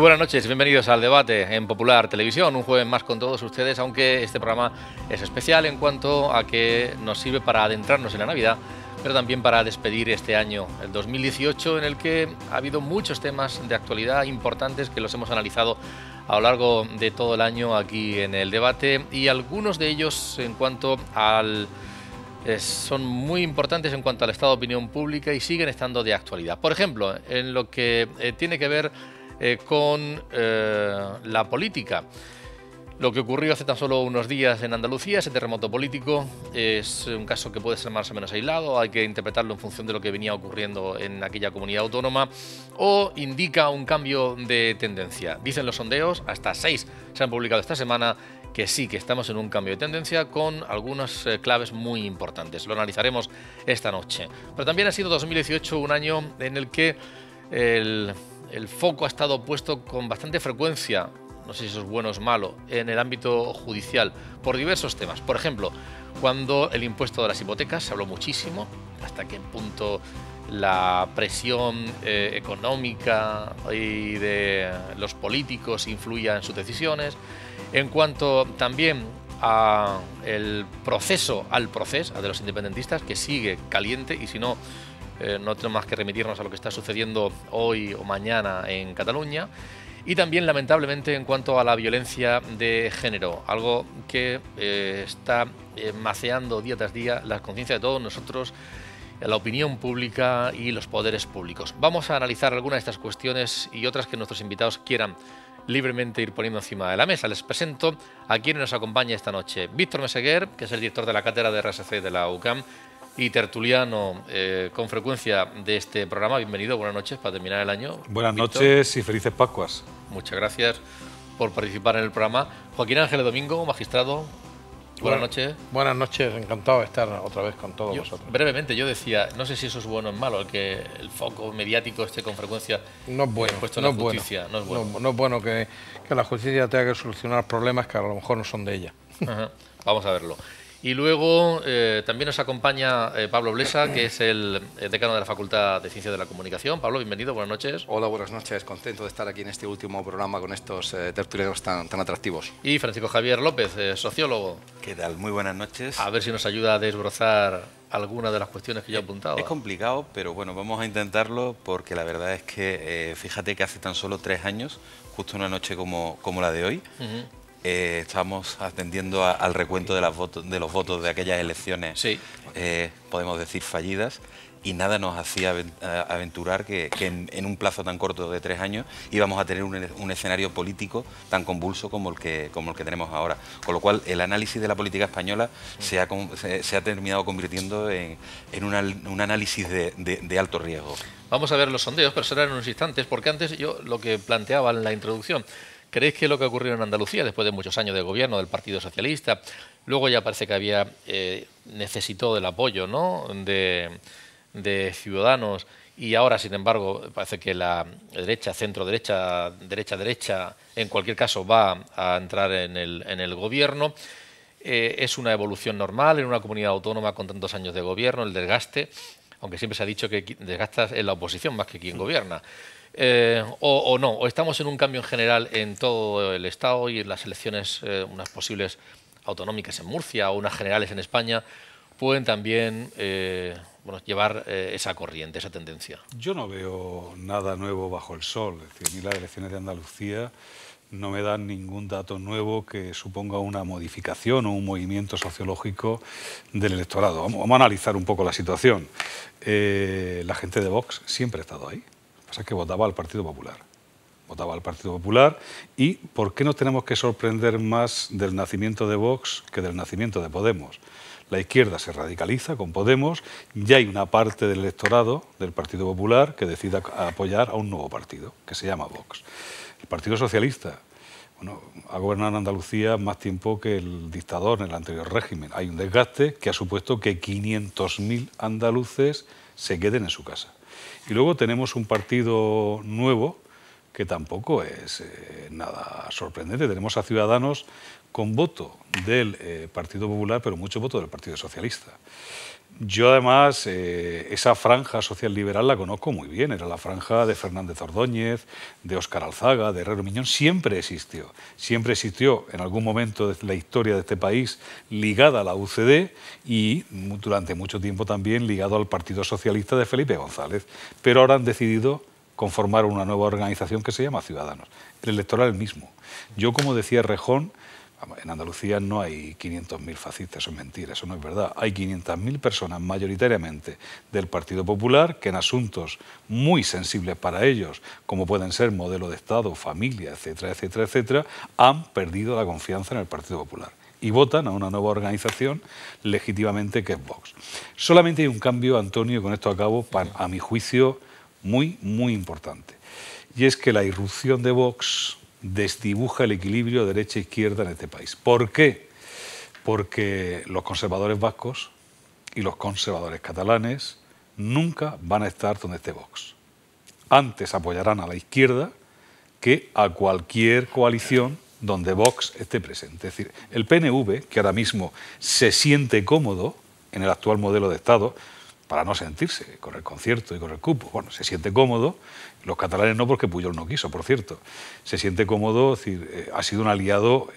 buenas noches, bienvenidos al debate en Popular Televisión, un jueves más con todos ustedes, aunque este programa es especial en cuanto a que nos sirve para adentrarnos en la Navidad, pero también para despedir este año, el 2018, en el que ha habido muchos temas de actualidad importantes que los hemos analizado a lo largo de todo el año aquí en el debate, y algunos de ellos en cuanto al... son muy importantes en cuanto al estado de opinión pública y siguen estando de actualidad. Por ejemplo, en lo que tiene que ver con la política. Lo que ocurrió hace tan solo unos días en Andalucía, ese terremoto político, es un caso que puede ser más o menos aislado, hay que interpretarlo en función de lo que venía ocurriendo en aquella comunidad autónoma, o indica un cambio de tendencia. Dicen los sondeos, hasta 6 se han publicado esta semana, que sí, que estamos en un cambio de tendencia con algunas claves muy importantes. Lo analizaremos esta noche. Pero también ha sido 2018 un año en el que el foco ha estado puesto con bastante frecuencia, no sé si eso es bueno o es malo, en el ámbito judicial, por diversos temas. Por ejemplo, cuando el impuesto de las hipotecas, se habló muchísimo, hasta qué punto la presión económica y de los políticos influía en sus decisiones. En cuanto también al proceso de los independentistas, que sigue caliente, y si no, no tenemos más que remitirnos a lo que está sucediendo hoy o mañana en Cataluña. Y también, lamentablemente, en cuanto a la violencia de género, algo que está maceando día tras día la conciencia de todos nosotros, la opinión pública y los poderes públicos. Vamos a analizar algunas de estas cuestiones y otras que nuestros invitados quieran libremente ir poniendo encima de la mesa. Les presento a quien nos acompaña esta noche. Víctor Meseguer, que es el director de la cátedra de RSC de la UCAM y tertuliano con frecuencia de este programa. Bienvenido, buenas noches para terminar el año. Buenas Víctor, noches y felices Pascuas. Muchas gracias por participar en el programa. Joaquín Ángel Domingo, magistrado. Buenas noches. Buenas noches, encantado de estar otra vez con todos vosotros. Brevemente, yo decía, no sé si eso es bueno o es malo, el que el foco mediático esté con frecuencia no es bueno, puesto en la justicia. No es bueno. No es bueno que la justicia tenga que solucionar problemas que a lo mejor no son de ella. Vamos a verlo. Y luego también nos acompaña Pablo Blesa, que es el decano de la Facultad de Ciencias de la Comunicación. Pablo, bienvenido, buenas noches. Hola, buenas noches. Contento de estar aquí en este último programa con estos tertulianos tan atractivos. Y Francisco Javier López, sociólogo. ¿Qué tal? Muy buenas noches. A ver si nos ayuda a desbrozar algunas de las cuestiones que yo he apuntado. Es complicado, pero bueno, vamos a intentarlo, porque la verdad es que fíjate que hace tan solo 3 años, justo una noche como la de hoy, estamos atendiendo al recuento de los votos de aquellas elecciones, sí. Podemos decir fallidas, y nada nos hacía aventurar que en un plazo tan corto de 3 años íbamos a tener un escenario político tan convulso como el que tenemos ahora. Con lo cual, el análisis de la política española se ha terminado convirtiendo en un análisis de alto riesgo. Vamos a ver los sondeos, pero será en unos instantes, porque antes yo lo que planteaba en la introducción, ¿creéis que lo que ha ocurrido en Andalucía, después de muchos años de gobierno del Partido Socialista, luego ya parece que necesitó del apoyo, ¿no?, de Ciudadanos, y ahora, sin embargo, parece que la derecha, centro-derecha, derecha, en cualquier caso va a entrar en el gobierno? Es una evolución normal en una comunidad autónoma con tantos años de gobierno, el desgaste, aunque siempre se ha dicho que desgasta en la oposición más que quien gobierna. O no, o estamos en un cambio en general en todo el Estado y en las elecciones, unas posibles autonómicas en Murcia o unas generales en España, pueden también llevar esa corriente, esa tendencia. Yo no veo nada nuevo bajo el sol. Es decir, a mí las elecciones de Andalucía no me dan ningún dato nuevo que suponga una modificación o un movimiento sociológico del electorado. Vamos a analizar un poco la situación. La gente de Vox siempre ha estado ahí. Lo que pasa es que votaba al Partido Popular. Votaba al Partido Popular. ¿Y por qué nos tenemos que sorprender más del nacimiento de Vox que del nacimiento de Podemos? La izquierda se radicaliza con Podemos, ya hay una parte del electorado del Partido Popular que decide apoyar a un nuevo partido, que se llama Vox. El Partido Socialista, bueno, ha gobernado en Andalucía más tiempo que el dictador en el anterior régimen. Hay un desgaste que ha supuesto que 500.000 andaluces se queden en su casa. Y luego tenemos un partido nuevo que tampoco es nada sorprendente. Tenemos a Ciudadanos con voto del Partido Popular, pero mucho voto del Partido Socialista. Yo además esa franja social liberal la conozco muy bien, era la franja de Fernández Ordóñez, de Óscar Alzaga, de Herrero Miñón, siempre existió en algún momento de la historia de este país ligada a la UCD y durante mucho tiempo también ligado al Partido Socialista de Felipe González, pero ahora han decidido conformar una nueva organización que se llama Ciudadanos, el electoral el mismo. Yo, como decía Rejón, en Andalucía no hay 500.000 fascistas, eso es mentira, eso no es verdad. Hay 500.000 personas mayoritariamente del Partido Popular que en asuntos muy sensibles para ellos, como pueden ser modelo de Estado, familia, etcétera, etcétera, etcétera, han perdido la confianza en el Partido Popular y votan a una nueva organización legítimamente que es Vox. Solamente hay un cambio, Antonio, con esto acabo, a mi juicio muy, muy importante. Y es que la irrupción de Vox desdibuja el equilibrio derecha-izquierda en este país. ¿Por qué? Porque los conservadores vascos y los conservadores catalanes nunca van a estar donde esté Vox. Antes apoyarán a la izquierda que a cualquier coalición donde Vox esté presente. Es decir, el PNV, que ahora mismo se siente cómodo en el actual modelo de Estado, para no sentirse con el concierto y con el cupo. Bueno, se siente cómodo, los catalanes no, porque Pujol no quiso, por cierto. Se siente cómodo, es decir, ha sido un aliado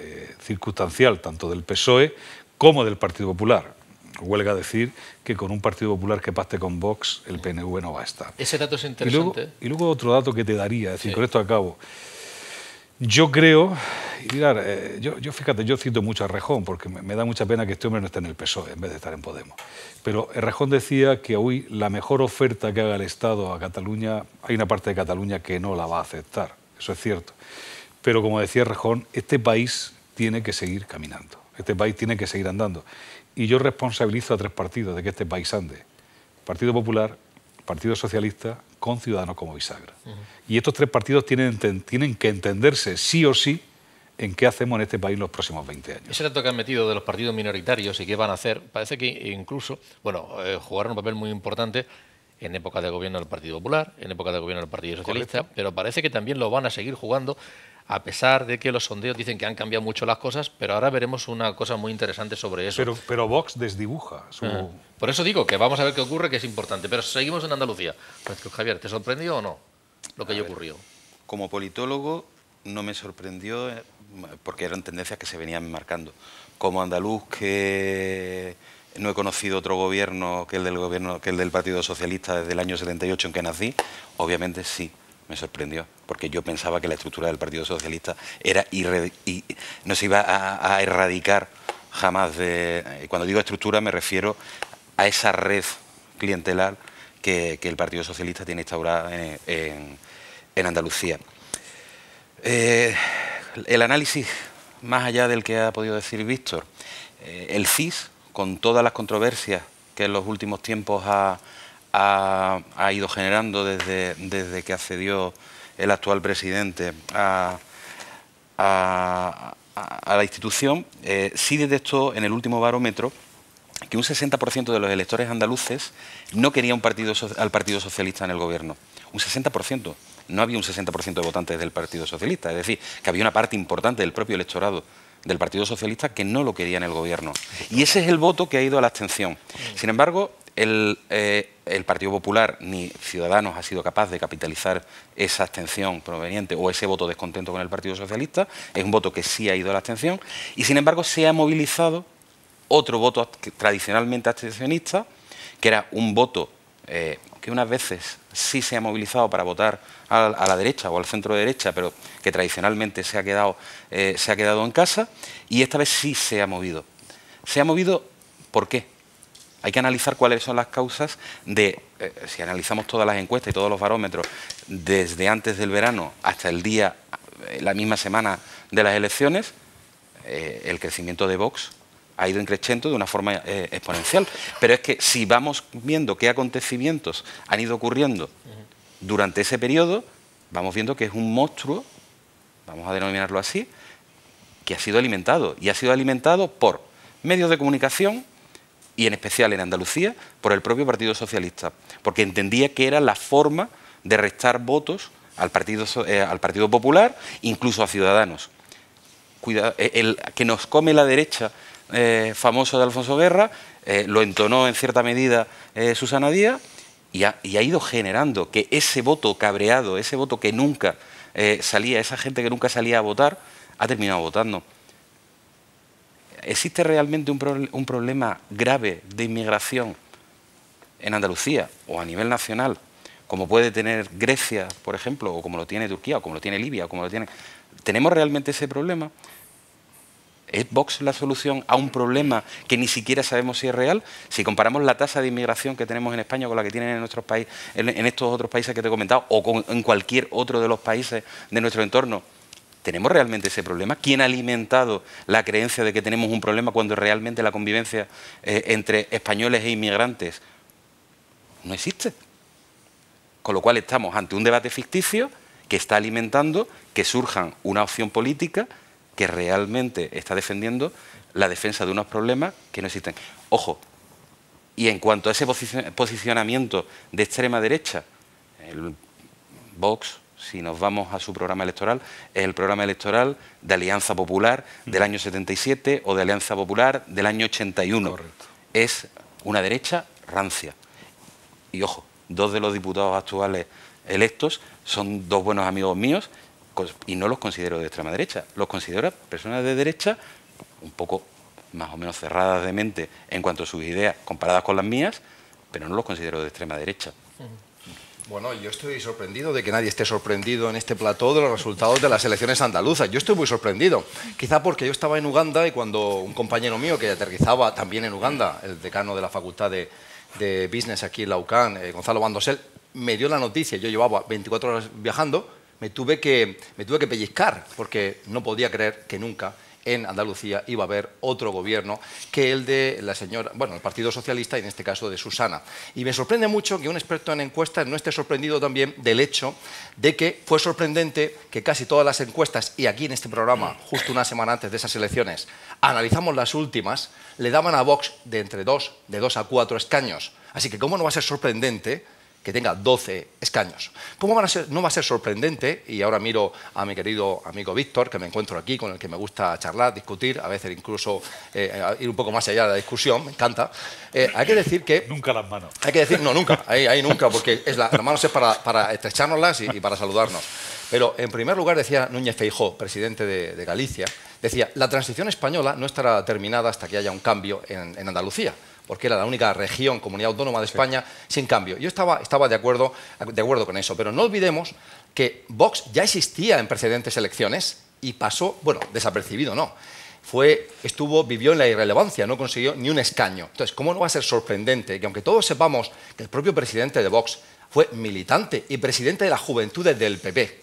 circunstancial tanto del PSOE como del Partido Popular. Huelga decir que con un Partido Popular que pacte con Vox, el PNV no va a estar. Ese dato es interesante. Y luego otro dato que te daría, es decir, con esto acabo. Yo creo, y mirar, fíjate, yo cito mucho a Rejón, porque me da mucha pena que este hombre no esté en el PSOE en vez de estar en Podemos. Pero Rejón decía que hoy la mejor oferta que haga el Estado a Cataluña, hay una parte de Cataluña que no la va a aceptar, eso es cierto. Pero como decía Rejón, este país tiene que seguir caminando, este país tiene que seguir andando. Y yo responsabilizo a tres partidos de que este país ande. Partido Popular, Partido Socialista, con Ciudadanos como bisagra. Y estos tres partidos tienen que entenderse sí o sí en qué hacemos en este país los próximos 20 años. Ese dato que han metido de los partidos minoritarios y qué van a hacer, parece que incluso, jugaron un papel muy importante en época de gobierno del Partido Popular, en época de gobierno del Partido Socialista, correcto, pero parece que también lo van a seguir jugando, a pesar de que los sondeos dicen que han cambiado mucho las cosas, pero ahora veremos una cosa muy interesante sobre eso. Pero Vox desdibuja su... Por eso digo que vamos a ver qué ocurre, que es importante. Pero seguimos en Andalucía. Javier, ¿te sorprendió o no lo que allí ocurrió? Como politólogo no me sorprendió porque eran tendencias que se venían marcando. Como andaluz, que no he conocido otro gobierno que el del Partido Socialista desde el año 78 en que nací, obviamente sí. Me sorprendió, porque yo pensaba que la estructura del Partido Socialista era y no se iba a erradicar jamás. Cuando digo estructura me refiero a esa red clientelar que el Partido Socialista tiene instaurada en Andalucía. El análisis, más allá del que ha podido decir Víctor, el CIS, con todas las controversias que en los últimos tiempos ha ido generando desde que accedió el actual presidente a la institución, sí detectó en el último barómetro que un 60% de los electores andaluces no quería al Partido Socialista en el gobierno. Un 60%. No había un 60% de votantes del Partido Socialista. Es decir, que había una parte importante del propio electorado del Partido Socialista que no lo quería en el gobierno. Y ese es el voto que ha ido a la abstención. Sin embargo, el Partido Popular ni Ciudadanos ha sido capaz de capitalizar esa abstención proveniente o ese voto descontento con el Partido Socialista. Es un voto que sí ha ido a la abstención y, sin embargo, se ha movilizado otro voto tradicionalmente abstencionista, que era un voto que unas veces sí se ha movilizado para votar a la derecha o al centro derecha, pero que tradicionalmente se ha quedado en casa, y esta vez sí se ha movido. ¿Se ha movido por qué? Hay que analizar cuáles son las causas de, si analizamos todas las encuestas y todos los barómetros, desde antes del verano hasta el día, la misma semana de las elecciones, el crecimiento de Vox ha ido increciendo de una forma exponencial. Pero es que si vamos viendo qué acontecimientos han ido ocurriendo durante ese periodo, vamos viendo que es un monstruo, vamos a denominarlo así, que ha sido alimentado. Y ha sido alimentado por medios de comunicación y en especial en Andalucía por el propio Partido Socialista, porque entendía que era la forma de restar votos al Partido Popular, incluso a Ciudadanos. el que nos come la derecha, famoso de Alfonso Guerra, lo entonó en cierta medida Susana Díaz, y ha ido generando que ese voto cabreado, ese voto que nunca salía, esa gente que nunca salía a votar, ha terminado votando. ¿Existe realmente un problema grave de inmigración en Andalucía o a nivel nacional, como puede tener Grecia, por ejemplo, o como lo tiene Turquía, o como lo tiene Libia, o como lo tiene... ¿Tenemos realmente ese problema? ¿Es Vox la solución a un problema que ni siquiera sabemos si es real? Si comparamos la tasa de inmigración que tenemos en España con la que tienen en nuestros países, en estos otros países que te he comentado, o en cualquier otro de los países de nuestro entorno, ¿tenemos realmente ese problema? ¿Quién ha alimentado la creencia de que tenemos un problema cuando realmente la convivencia entre españoles e inmigrantes no existe? Con lo cual estamos ante un debate ficticio que está alimentando que surjan una opción política que realmente está defendiendo la defensa de unos problemas que no existen. Ojo, y en cuanto a ese posicionamiento de extrema derecha, el Vox, si nos vamos a su programa electoral, es el programa electoral de Alianza Popular del año 77 o de Alianza Popular del año 81. Correcto. Es una derecha rancia. Y ojo, 2 de los diputados actuales electos son 2 buenos amigos míos y no los considero de extrema derecha. Los considero personas de derecha un poco más o menos cerradas de mente en cuanto a sus ideas comparadas con las mías, pero no los considero de extrema derecha. Bueno, yo estoy sorprendido de que nadie esté sorprendido en este plató de los resultados de las elecciones andaluzas. Yo estoy muy sorprendido, quizá porque yo estaba en Uganda y cuando un compañero mío que aterrizaba también en Uganda, el decano de la Facultad de Business aquí en la UCAN, Gonzalo Bandosel, me dio la noticia. Yo llevaba 24 horas viajando, me tuve que pellizcar porque no podía creer que nunca en Andalucía iba a haber otro gobierno que el de la señora, bueno, el Partido Socialista y en este caso de Susana. Y me sorprende mucho que un experto en encuestas no esté sorprendido también del hecho de que fue sorprendente que casi todas las encuestas, y aquí en este programa, justo una semana antes de esas elecciones, analizamos las últimas, le daban a Vox de entre 2 a 4 escaños. Así que ¿cómo no va a ser sorprendente que tenga 12 escaños? ¿Cómo no va a ser sorprendente? Y ahora miro a mi querido amigo Víctor, que me encuentro aquí, con el que me gusta charlar, discutir, a veces incluso ir un poco más allá de la discusión, me encanta. Hay que decir que... Nunca las manos. Hay que decir, no, nunca, ahí nunca, porque las manos es para estrechárnoslas y para saludarnos. Pero en primer lugar decía Núñez Feijóo, presidente de Galicia, decía, la transición española no estará terminada hasta que haya un cambio en Andalucía, porque era la única región, comunidad autónoma de España, sin cambio. Yo estaba de acuerdo con eso, pero no olvidemos que Vox ya existía en precedentes elecciones y pasó, bueno, desapercibido no, vivió en la irrelevancia, no consiguió ni un escaño. Entonces, ¿cómo no va a ser sorprendente que aunque todos sepamos que el propio presidente de Vox fue militante y presidente de las juventudes del PP,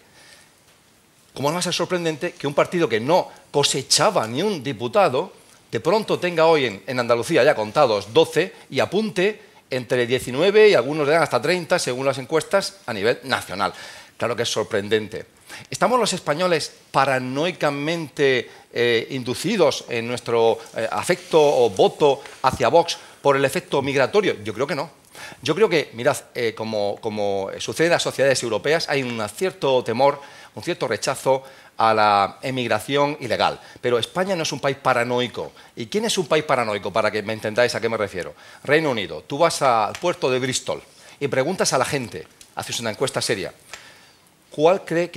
¿cómo no va a ser sorprendente que un partido que no cosechaba ni un diputado de pronto tenga hoy en Andalucía ya contados 12 y apunte entre 19 y algunos le dan hasta 30, según las encuestas, a nivel nacional? Claro que es sorprendente. ¿Estamos los españoles paranoicamente inducidos en nuestro afecto o voto hacia Vox por el efecto migratorio? Yo creo que no. Yo creo que, mirad, como sucede en las sociedades europeas, hay un cierto temor, un cierto rechazo a la emigración ilegal. Pero España no es un país paranoico. ¿Y quién es un país paranoico? Para que me entendáis a qué me refiero. Reino Unido. Tú vas al puerto de Bristol y preguntas a la gente, haces una encuesta seria, ¿cuál cree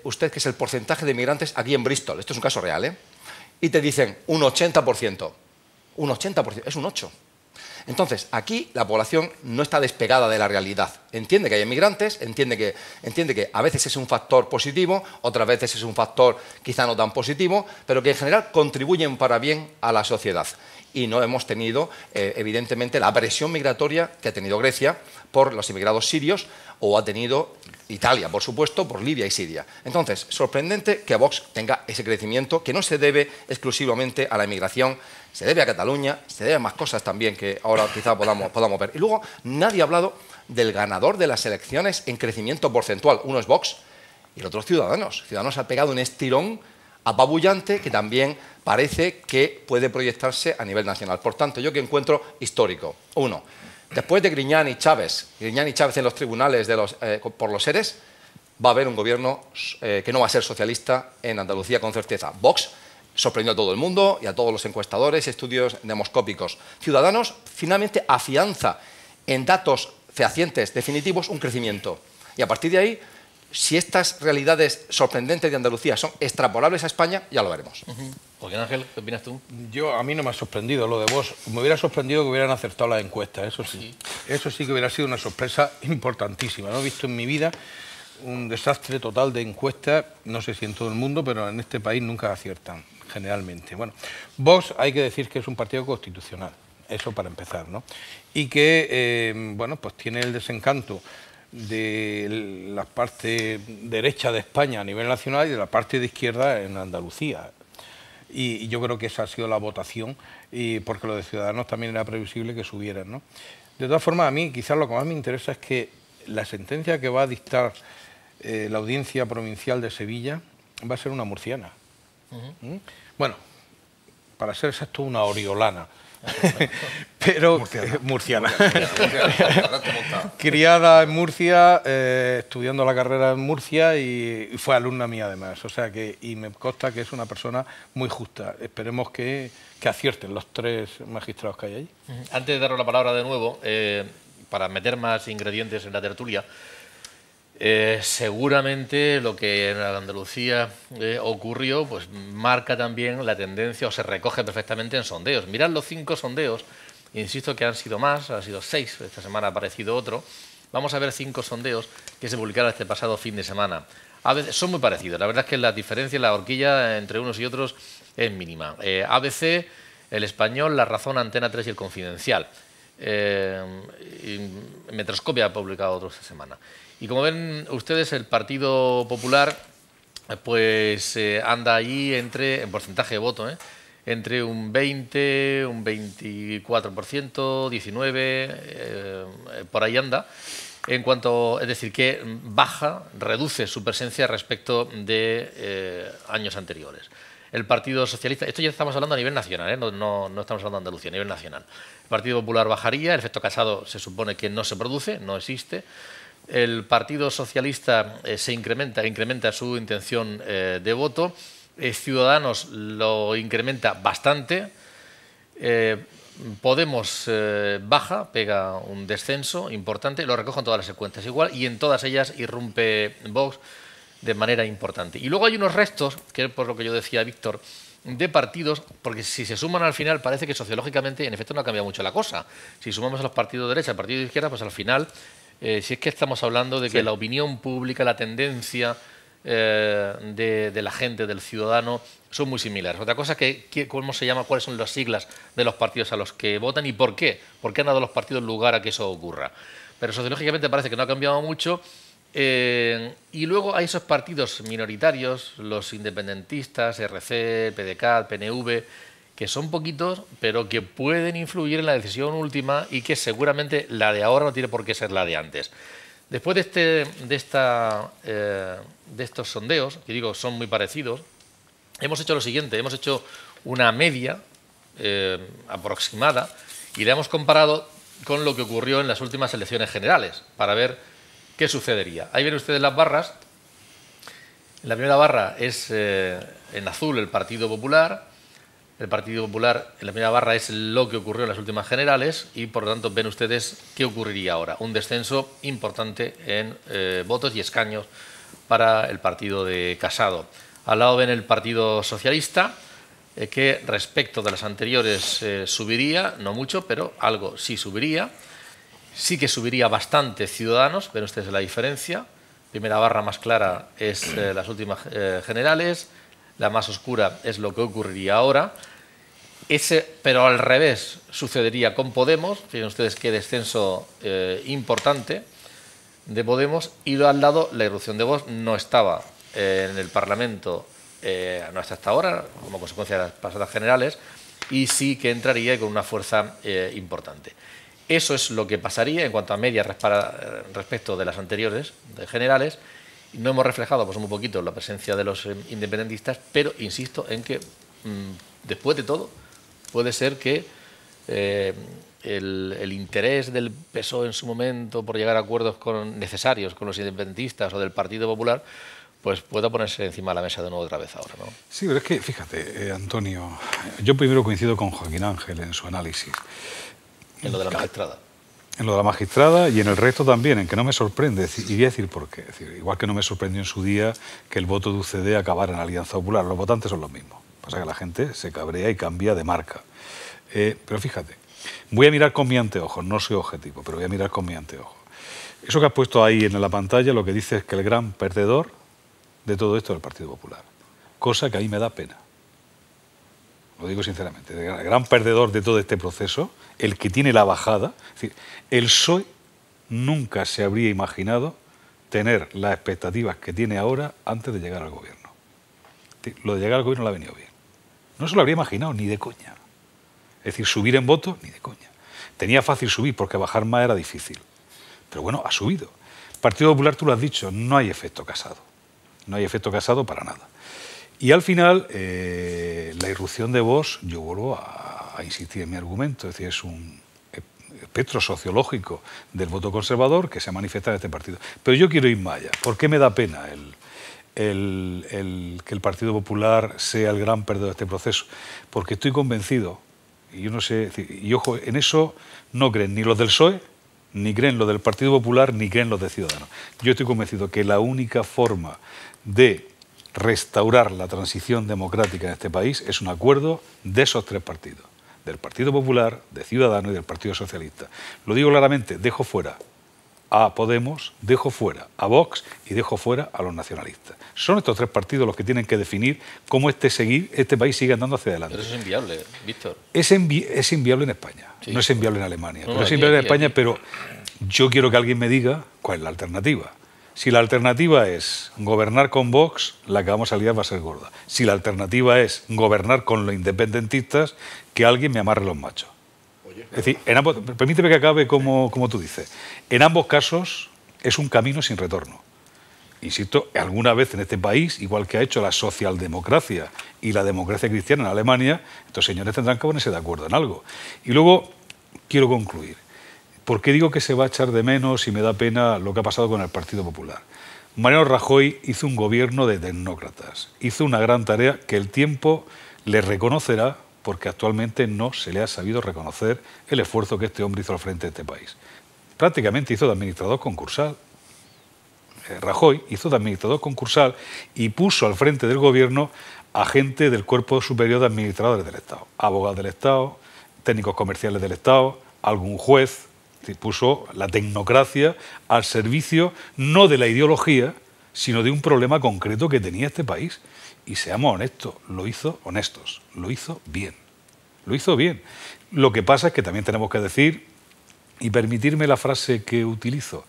usted que es el porcentaje de inmigrantes aquí en Bristol? Esto es un caso real, ¿eh? Y te dicen un 80%. Un 80%, es un 8%. Entonces, aquí la población no está despegada de la realidad. Entiende que hay inmigrantes, entiende que a veces es un factor positivo, otras veces es un factor quizá no tan positivo, pero que en general contribuyen para bien a la sociedad. Y no hemos tenido, evidentemente, la presión migratoria que ha tenido Grecia por los inmigrados sirios, o ha tenido Italia, por supuesto, por Libia y Siria. Entonces, sorprendente que Vox tenga ese crecimiento que no se debe exclusivamente a la inmigración, se debe a Cataluña, se debe a más cosas también que ahora quizá podamos ver. Y luego, nadie ha hablado del ganador de las elecciones en crecimiento porcentual. Uno es Vox y el otro es Ciudadanos. Ciudadanos ha pegado un estirón apabullante que también parece que puede proyectarse a nivel nacional. Por tanto, yo que encuentro histórico. Uno, después de Griñán y Chávez en los tribunales por los seres, va a haber un gobierno que no va a ser socialista en Andalucía con certeza. Vox sorprendió a todo el mundo y a todos los encuestadores y estudios demoscópicos. Ciudadanos finalmente afianza en datos fehacientes, definitivos, un crecimiento. Y a partir de ahí, si estas realidades sorprendentes de Andalucía son extrapolables a España, ya lo veremos. Joaquín Ángel, ¿qué opinas tú? A mí no me ha sorprendido lo de Vox. Me hubiera sorprendido que hubieran acertado las encuestas, eso sí. Eso sí que hubiera sido una sorpresa importantísima. No he visto en mi vida un desastre total de encuestas, no sé si en todo el mundo, pero en este país nunca aciertan, generalmente. Bueno, Vox hay que decir que es un partido constitucional, eso para empezar, ¿no? Y que, bueno, pues tiene el desencanto de la parte derecha de España a nivel nacional y de la parte de izquierda en Andalucía. Y yo creo que esa ha sido la votación, y porque lo de Ciudadanos también era previsible que subieran, ¿no? De todas formas, a mí quizás lo que más me interesa es que la sentencia que va a dictar la Audiencia Provincial de Sevilla va a ser una murciana. Bueno, para ser exacto, una oriolana. Pero murciana. Criada en Murcia, estudiando la carrera en Murcia y fue alumna mía además. O sea que, y me consta que es una persona muy justa. Esperemos que acierten los tres magistrados que hay allí. Antes de daros la palabra de nuevo, para meter más ingredientes en la tertulia, seguramente lo que en Andalucía ocurrió pues marca también la tendencia o se recoge perfectamente en sondeos. Mirad los 5 sondeos, insisto que han sido más, han sido 6, esta semana ha aparecido otro. Vamos a ver 5 sondeos que se publicaron este pasado fin de semana. A veces son muy parecidos, la verdad es que la diferencia, la horquilla entre unos y otros es mínima. ABC, El Español, La Razón, Antena 3 y El Confidencial. Metroscopia ha publicado otro esta semana. Y como ven ustedes, el Partido Popular pues anda allí entre, en porcentaje de voto, entre un 20, un 24%, 19%, por ahí anda. En cuanto, es decir, que baja, reduce su presencia respecto de años anteriores. El Partido Socialista, esto ya estamos hablando a nivel nacional, no estamos hablando de Andalucía, a nivel nacional. El Partido Popular bajaría, el efecto Casado se supone que no se produce, no existe. El Partido Socialista incrementa su intención de voto. Ciudadanos lo incrementa bastante. Podemos baja, pega un descenso importante, lo recogen todas las cuentas igual y en todas ellas irrumpe Vox de manera importante. Y luego hay unos restos, que es por lo que yo decía, Víctor, de partidos, porque si se suman al final parece que sociológicamente en efecto no ha cambiado mucho la cosa. Si sumamos a los partidos de derecha, al partido de izquierda, pues al final, si es que estamos hablando de que la opinión pública, la tendencia de la gente, del ciudadano, son muy similares. Otra cosa que ¿cómo se llama? ¿Cuáles son las siglas de los partidos a los que votan y por qué? ¿Por qué han dado los partidos lugar a que eso ocurra? Pero sociológicamente parece que no ha cambiado mucho. Y luego hay esos partidos minoritarios, los independentistas, RC, PDeCAT, PNV, que son poquitos, pero que pueden influir en la decisión última y que seguramente la de ahora no tiene por qué ser la de antes. Después de estos sondeos, que digo son muy parecidos, hemos hecho lo siguiente, hemos hecho una media aproximada y la hemos comparado con lo que ocurrió en las últimas elecciones generales, para ver qué sucedería. Ahí ven ustedes las barras. La primera barra es en azul el Partido Popular. El Partido Popular en la primera barra es lo que ocurrió en las últimas generales y por lo tanto ven ustedes qué ocurriría ahora. Un descenso importante en votos y escaños para el partido de Casado. Al lado ven el Partido Socialista, que respecto de las anteriores subiría, no mucho, pero algo sí subiría. Sí que subiría bastante Ciudadanos, ven ustedes la diferencia. Primera barra más clara es las últimas generales, la más oscura es lo que ocurriría ahora. Pero al revés sucedería con Podemos, fíjense ustedes qué descenso importante de Podemos, y al lado la irrupción de Vox no estaba en el Parlamento, no hasta ahora, como consecuencia de las pasadas generales, y sí que entraría con una fuerza importante. Eso es lo que pasaría en cuanto a medias respecto de las anteriores generales. No hemos reflejado pues, un poquito la presencia de los independentistas, pero insisto en que después de todo puede ser que el interés del PSOE en su momento por llegar a acuerdos necesarios con los independentistas o del Partido Popular, pues pueda ponerse encima de la mesa de nuevo otra vez ahora, ¿no? Sí, pero es que, fíjate, Antonio, yo primero coincido con Joaquín Ángel en su análisis. En lo de la magistrada. En lo de la magistrada y en el resto también, en que no me sorprende, y voy a decir por qué. Es decir, igual que no me sorprendió en su día que el voto de UCD acabara en Alianza Popular, los votantes son los mismos. Pasa que la gente se cabrea y cambia de marca. Pero fíjate, voy a mirar con mi anteojo, no soy objetivo, pero voy a mirar con mi anteojo. Eso que has puesto ahí en la pantalla lo que dice es que el gran perdedor de todo esto es el Partido Popular, cosa que a mí me da pena. Lo digo sinceramente, el gran perdedor de todo este proceso, el que tiene la bajada, es decir, el PSOE nunca se habría imaginado tener las expectativas que tiene ahora antes de llegar al gobierno. Lo de llegar al gobierno le ha venido bien. No se lo habría imaginado ni de coña. Es decir, subir en votos, ni de coña. Tenía fácil subir porque bajar más era difícil. Pero bueno, ha subido. Partido Popular, tú lo has dicho, no hay efecto Casado. No hay efecto Casado para nada. Y al final, la irrupción de Vox, yo vuelvo a insistir en mi argumento, es decir, es un espectro sociológico del voto conservador que se manifiesta en este partido. Pero yo quiero ir más allá. ¿Por qué me da pena que el Partido Popular sea el gran perdedor de este proceso? Porque estoy convencido, y yo no sé, y ojo, en eso no creen ni los del PSOE, ni creen los del Partido Popular, ni creen los de Ciudadanos. Yo estoy convencido que la única forma de restaurar la transición democrática en este país es un acuerdo de esos tres partidos, del Partido Popular, de Ciudadanos y del Partido Socialista. Lo digo claramente, dejo fuera a Podemos, dejo fuera a Vox y dejo fuera a los nacionalistas. Son estos tres partidos los que tienen que definir cómo este país sigue andando hacia adelante. Pero eso es inviable, Víctor. Es inviable en España, sí. No es inviable en Alemania, No, pero es inviable en España, pero yo quiero que alguien me diga cuál es la alternativa. Si la alternativa es gobernar con Vox, la que vamos a liar va a ser gorda. Si la alternativa es gobernar con los independentistas, que alguien me amarre los machos. Es decir, permíteme que acabe como tú dices. En ambos casos es un camino sin retorno. Insisto, alguna vez en este país, igual que ha hecho la socialdemocracia y la democracia cristiana en Alemania, estos señores tendrán que ponerse de acuerdo en algo. Y luego quiero concluir. ¿Por qué digo que se va a echar de menos y me da pena lo que ha pasado con el Partido Popular? Mariano Rajoy hizo un gobierno de tecnócratas, hizo una gran tarea que el tiempo le reconocerá porque actualmente no se le ha sabido reconocer el esfuerzo que este hombre hizo al frente de este país. Prácticamente hizo de administrador concursal. Rajoy hizo de administrador concursal y puso al frente del gobierno a gente del Cuerpo Superior de Administradores del Estado, abogados del Estado, técnicos comerciales del Estado, algún juez. Puso la tecnocracia al servicio no de la ideología, sino de un problema concreto que tenía este país. Y seamos honestos, lo hizo bien. Lo hizo bien. Lo que pasa es que también tenemos que decir, y permitirme la frase que utilizo,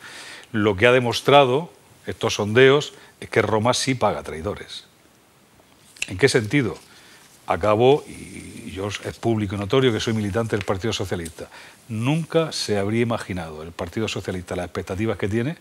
lo que ha demostrado estos sondeos es que Roma sí paga traidores. ¿En qué sentido? Acabo, y yo es público y notorio que soy militante del Partido Socialista. Nunca se habría imaginado el Partido Socialista las expectativas que tiene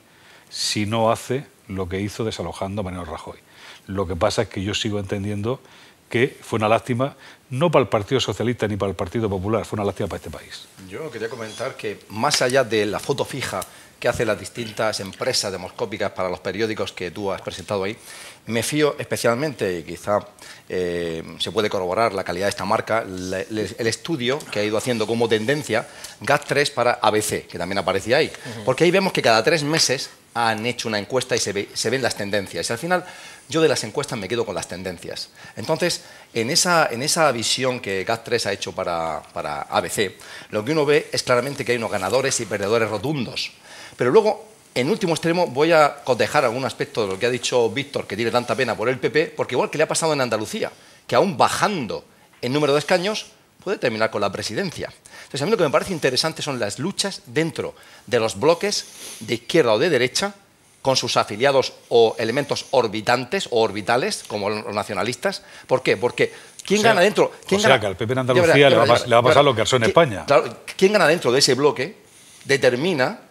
si no hace lo que hizo desalojando a Mariano Rajoy. Lo que pasa es que yo sigo entendiendo que fue una lástima, no para el Partido Socialista ni para el Partido Popular, fue una lástima para este país. Yo quería comentar que más allá de la foto fija que hacen las distintas empresas demoscópicas para los periódicos que tú has presentado ahí, me fío especialmente, y quizá se puede corroborar la calidad de esta marca, el estudio que ha ido haciendo como tendencia GAT3 para ABC, que también aparecía ahí. Porque ahí vemos que cada 3 meses han hecho una encuesta y se ven las tendencias. Y al final yo de las encuestas me quedo con las tendencias. Entonces, en esa visión que GAT3 ha hecho para ABC, lo que uno ve es claramente que hay unos ganadores y perdedores rotundos. Pero luego, en último extremo, voy a cotejar algún aspecto de lo que ha dicho Víctor, que tiene tanta pena por el PP, porque igual que le ha pasado en Andalucía, que aún bajando en número de escaños, puede terminar con la presidencia. Entonces, a mí lo que me parece interesante son las luchas dentro de los bloques de izquierda o de derecha, con sus afiliados o elementos orbitantes o orbitales, como los nacionalistas. ¿Por qué? Porque ¿quién gana dentro? Que al PP en Andalucía le va a pasar lo que pasó en España. Claro, ¿quién gana dentro de ese bloque? Determina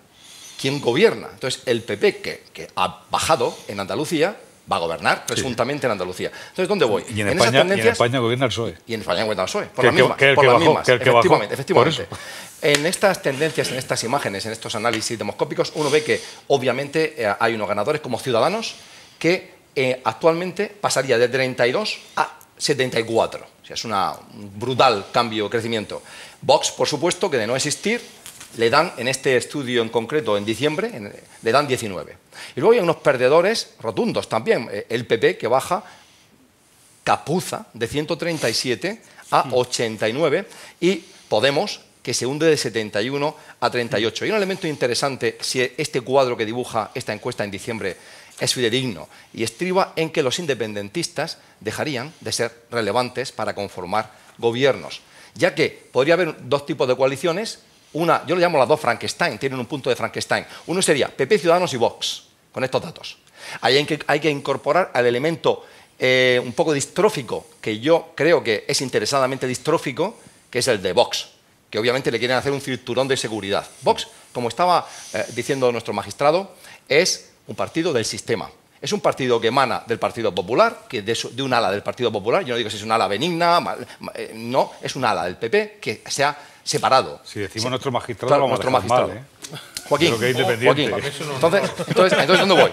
quién gobierna. Entonces, el PP, que ha bajado en Andalucía, va a gobernar presuntamente en Andalucía. Entonces, ¿dónde voy? Y en España gobierna el PSOE. Y en España gobierna el PSOE. Por las mismas. Efectivamente. En estas tendencias, en estas imágenes, en estos análisis demoscópicos, uno ve que obviamente hay unos ganadores como Ciudadanos que actualmente pasaría de 32 a 74. O sea, es un brutal cambio, crecimiento. Vox, por supuesto, que de no existir, le dan, en este estudio en concreto, en diciembre, le dan 19. Y luego hay unos perdedores rotundos también. El PP, que baja capuza de 137 a 89, y Podemos, que se hunde de 71 a 38. Y un elemento interesante, si este cuadro que dibuja esta encuesta en diciembre es fidedigno, y estriba en que los independentistas dejarían de ser relevantes para conformar gobiernos, ya que podría haber dos tipos de coaliciones. Una, yo le llamo las dos Frankenstein, tienen un punto de Frankenstein. Uno sería PP, Ciudadanos y Vox, con estos datos. Ahí hay que incorporar al elemento un poco distrófico, que yo creo que es interesadamente distrófico, que es el de Vox, que obviamente le quieren hacer un cinturón de seguridad. Vox, como estaba diciendo nuestro magistrado, es un partido del sistema. Es un partido que emana del Partido Popular, que de un ala del Partido Popular. Yo no digo si es un ala benigna, no, es un ala del PP que se ha separado. Si decimos nuestro magistrado, claro, vamos nuestro a dejar magistrado. mal, Joaquín, Joaquín. Entonces, ¿dónde voy?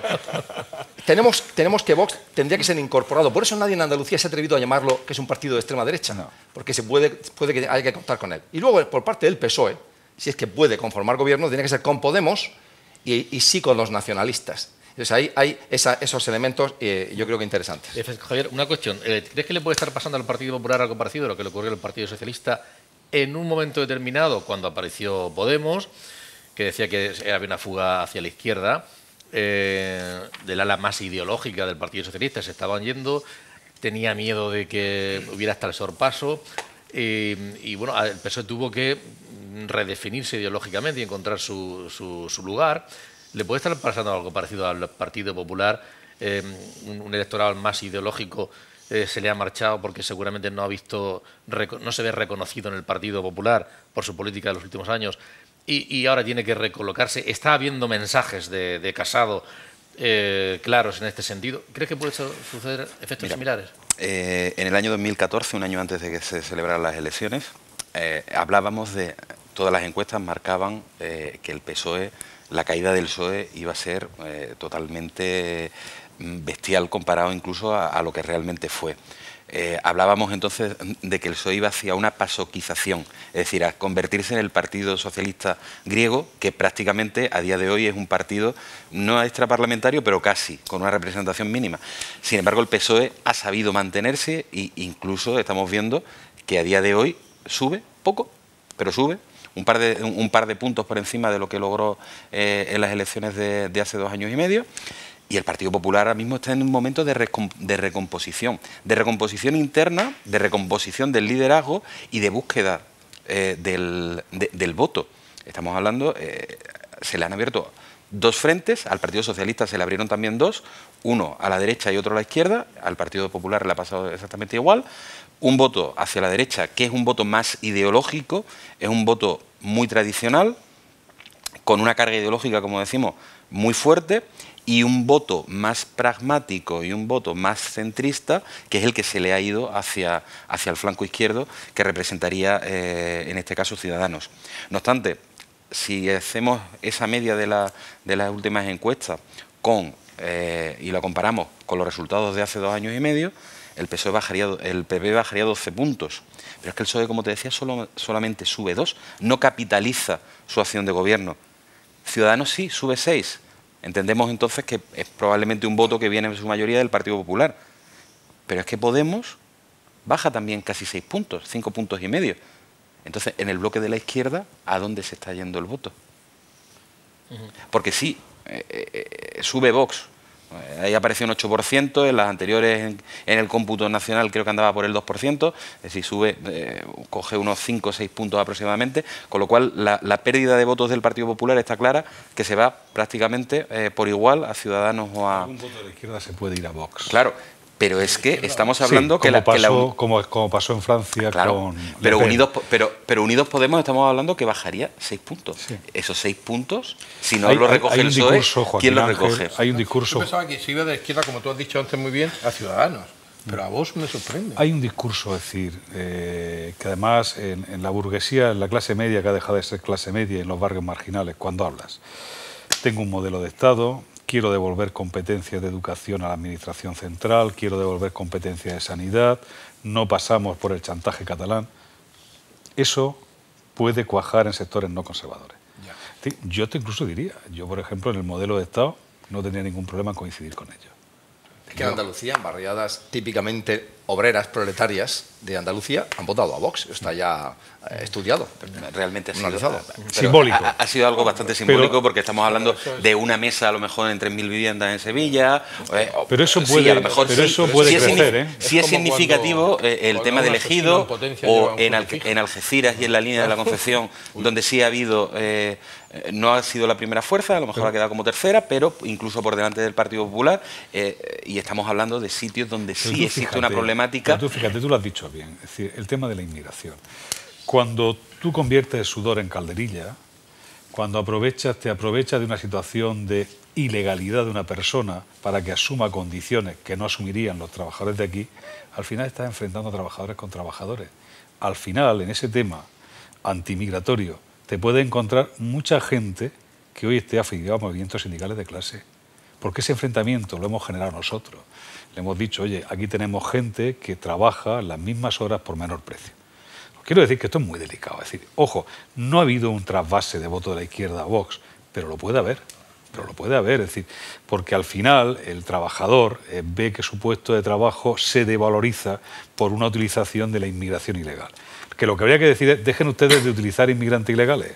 Tenemos que Vox tendría que ser incorporado. Por eso nadie en Andalucía se ha atrevido a llamarlo que es un partido de extrema derecha, no. Porque puede que haya que contar con él. Y luego, por parte del PSOE, si es que puede conformar gobierno, tiene que ser con Podemos y sí con los nacionalistas. Entonces ahí hay esos elementos, yo creo que interesantes. Javier, una cuestión. ¿Crees que le puede estar pasando al Partido Popular algo parecido a lo que le ocurrió al Partido Socialista en un momento determinado, cuando apareció Podemos, que decía que había una fuga hacia la izquierda, del ala más ideológica del Partido Socialista, se estaban yendo, tenía miedo de que hubiera hasta el sorpaso, y bueno, el PSOE tuvo que redefinirse ideológicamente y encontrar su lugar? ¿Le puede estar pasando algo parecido al Partido Popular? Un electorado más ideológico se le ha marchado porque seguramente no se ve reconocido en el Partido Popular por su política de los últimos años, y ahora tiene que recolocarse. Está habiendo mensajes de Casado claros en este sentido. ¿Crees que puede suceder efectos similares? En el año 2014, un año antes de que se celebraran las elecciones, hablábamos de... Todas las encuestas marcaban que el PSOE, la caída del PSOE iba a ser totalmente bestial comparado incluso a lo que realmente fue. Hablábamos entonces de que el PSOE iba hacia una pasoquización, es decir, a convertirse en el Partido Socialista griego, que prácticamente a día de hoy es un partido no extraparlamentario, pero casi, con una representación mínima. Sin embargo, el PSOE ha sabido mantenerse e incluso estamos viendo que a día de hoy sube poco, pero sube. Un par de puntos por encima de lo que logró en las elecciones de hace 2 años y medio. Y el Partido Popular ahora mismo está en un momento de recomposición interna, de recomposición del liderazgo y de búsqueda del voto. Estamos hablando, se le han abierto 2 frentes, al Partido Socialista se le abrieron también 2, uno a la derecha y otro a la izquierda, al Partido Popular le ha pasado exactamente igual. Un voto hacia la derecha, que es un voto más ideológico, es un voto muy tradicional, con una carga ideológica, como decimos, muy fuerte, y un voto más pragmático y un voto más centrista, que es el que se le ha ido hacia el flanco izquierdo, que representaría, en este caso, Ciudadanos. No obstante, si hacemos esa media de las últimas encuestas y la comparamos con los resultados de hace 2 años y medio, el PP bajaría 12 puntos. Pero es que el PSOE, como te decía, solamente sube 2, no capitaliza su acción de gobierno. Ciudadanos sí, sube 6. Entendemos entonces que es probablemente un voto que viene en su mayoría del Partido Popular. Pero es que Podemos baja también casi 6 puntos, 5 puntos y medio. Entonces, en el bloque de la izquierda, ¿a dónde se está yendo el voto? Porque sí, sube Vox. Ahí apareció un 8%, en las anteriores, en el cómputo nacional creo que andaba por el 2%, es decir, coge unos 5 o 6 puntos aproximadamente, con lo cual la pérdida de votos del Partido Popular está clara, que se va prácticamente por igual a Ciudadanos o a... Algún voto de la izquierda se puede ir a Vox. Claro, Pero es que estamos hablando como pasó en Francia, claro, con pero Le Pen. pero Unidos Podemos estamos hablando que bajaría 6 puntos. Sí. Esos 6 puntos, si no lo recoge el PSOE, ¿quién los recoge? Hay un discurso. Yo pensaba que se iba de la izquierda, como tú has dicho antes muy bien, a Ciudadanos. Pero a vos me sorprende. Hay un discurso, es decir, que además en la burguesía, en la clase media, que ha dejado de ser clase media, en los barrios marginales, cuando hablas, tengo un modelo de Estado, quiero devolver competencias de educación a la administración central, quiero devolver competencias de sanidad, no pasamos por el chantaje catalán. Eso puede cuajar en sectores no conservadores. Ya. Yo te incluso diría, yo por ejemplo en el modelo de Estado no tendría ningún problema en coincidir con ellos. Es que en Andalucía, en barriadas típicamente obreras, proletarias de Andalucía, han votado a Vox. Está ya estudiado. Realmente ha analizado. Simbólico. Ha sido algo bastante simbólico, porque estamos hablando de una mesa a lo mejor en 3.000 viviendas en Sevilla. Pero eso puede, sí, a lo mejor pero eso puede crecer. Sí es significativo el tema del ejido, o en Algeciras y en la línea de la Concepción, donde sí ha habido... no ha sido la primera fuerza, a lo mejor ha quedado como tercera, pero incluso por delante del Partido Popular, y estamos hablando de sitios donde sí existe una problemática. Tú fíjate, tú lo has dicho bien, es decir, el tema de la inmigración. Cuando tú conviertes el sudor en calderilla, cuando te aprovechas de una situación de ilegalidad de una persona para que asuma condiciones que no asumirían los trabajadores de aquí, al final estás enfrentando a trabajadores con trabajadores. Al final, en ese tema antimigratorio, te puede encontrar mucha gente que hoy esté afiliada a movimientos sindicales de clase. Porque ese enfrentamiento lo hemos generado nosotros. Le hemos dicho, oye, aquí tenemos gente que trabaja las mismas horas por menor precio. Quiero decir que esto es muy delicado. Es decir, ojo, no ha habido un trasvase de voto de la izquierda a Vox, pero lo puede haber. Es decir, porque al final el trabajador ve que su puesto de trabajo se devaloriza por una utilización de la inmigración ilegal. Que lo que habría que decir es, dejen ustedes de utilizar inmigrantes ilegales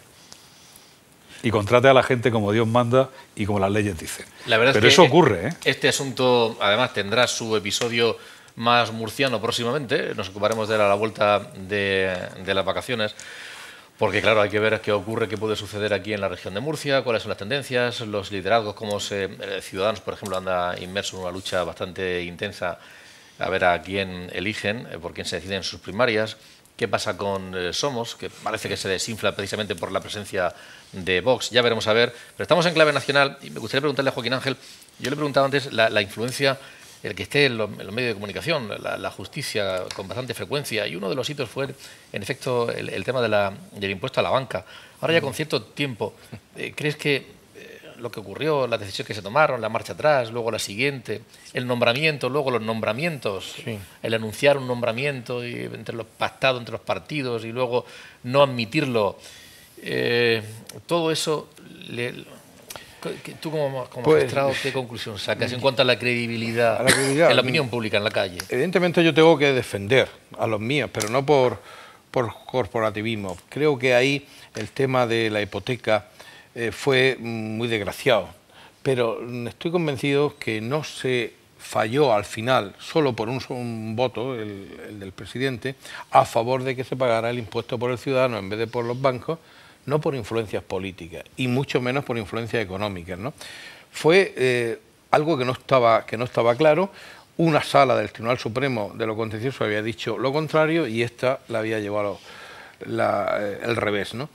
y contrate a la gente como Dios manda y como las leyes dicen. La verdad pero es eso que ocurre, ¿eh? Este asunto, además, tendrá su episodio más murciano próximamente. Nos ocuparemos de él a la vuelta de las vacaciones. Porque, claro, hay que ver qué ocurre, qué puede suceder aquí en la región de Murcia, cuáles son las tendencias, los liderazgos, cómo Ciudadanos, por ejemplo, anda inmerso en una lucha bastante intensa a ver a quién eligen, por quién se deciden sus primarias. ¿Qué pasa con Somos? Que parece que se desinfla precisamente por la presencia de Vox. Ya veremos a ver. Pero estamos en clave nacional y me gustaría preguntarle a Joaquín Ángel, yo le preguntaba antes la influencia, el que esté en los medios de comunicación, la justicia con bastante frecuencia, y uno de los hitos fue, en efecto, el tema del impuesto a la banca. Ahora ya con cierto tiempo, ¿crees que lo que ocurrió, la decisión que se tomaron, la marcha atrás, luego la siguiente, el nombramiento, luego los nombramientos, sí, el anunciar un nombramiento entre los pactados entre los partidos y luego no admitirlo, todo eso, tú como magistrado, ¿qué conclusión sacas en cuanto a la credibilidad en la opinión pública, en la calle? Evidentemente yo tengo que defender a los míos, pero no por corporativismo. Creo que ahí el tema de la hipoteca fue muy desgraciado, pero estoy convencido que no se falló al final solo por un voto, el del presidente, a favor de que se pagara el impuesto por el ciudadano en vez de por los bancos, no por influencias políticas y mucho menos por influencias económicas, ¿no? Fue algo que no estaba claro. Una sala del Tribunal Supremo de lo Contencioso había dicho lo contrario y esta la había llevado el revés, ¿no?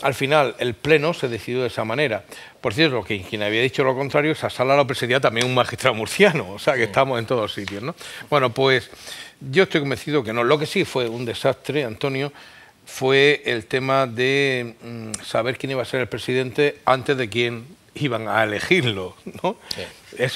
Al final, el Pleno se decidió de esa manera. Por cierto, que quien había dicho lo contrario, esa sala la presidía también un magistrado murciano, o sea que estamos en todos sitios, ¿no? Bueno, pues yo estoy convencido que no. Lo que sí fue un desastre, Antonio, fue el tema de saber quién iba a ser el presidente antes de quién iban a elegirlo, ¿no? Sí.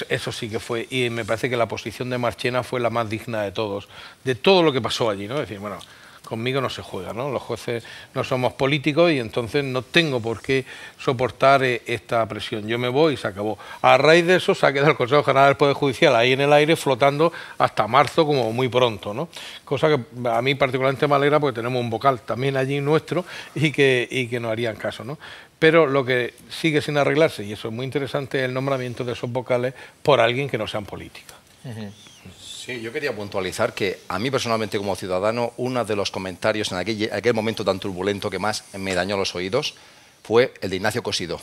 Eso sí que fue, y me parece que la posición de Marchena fue la más digna de todos, de todo lo que pasó allí, ¿no? Es decir, bueno, conmigo no se juega, ¿no? Los jueces no somos políticos y entonces no tengo por qué soportar esta presión. Yo me voy y se acabó. A raíz de eso se ha quedado el Consejo General del Poder Judicial ahí en el aire flotando hasta marzo como muy pronto, ¿no? Cosa que a mí particularmente me alegra porque tenemos un vocal también allí nuestro y que nos harían caso, ¿no? Pero lo que sigue sin arreglarse, y eso es muy interesante, es el nombramiento de esos vocales por alguien que no sean política. Sí, yo quería puntualizar que a mí personalmente como ciudadano, uno de los comentarios en aquel momento tan turbulento que más me dañó los oídos fue el de Ignacio Cosidó.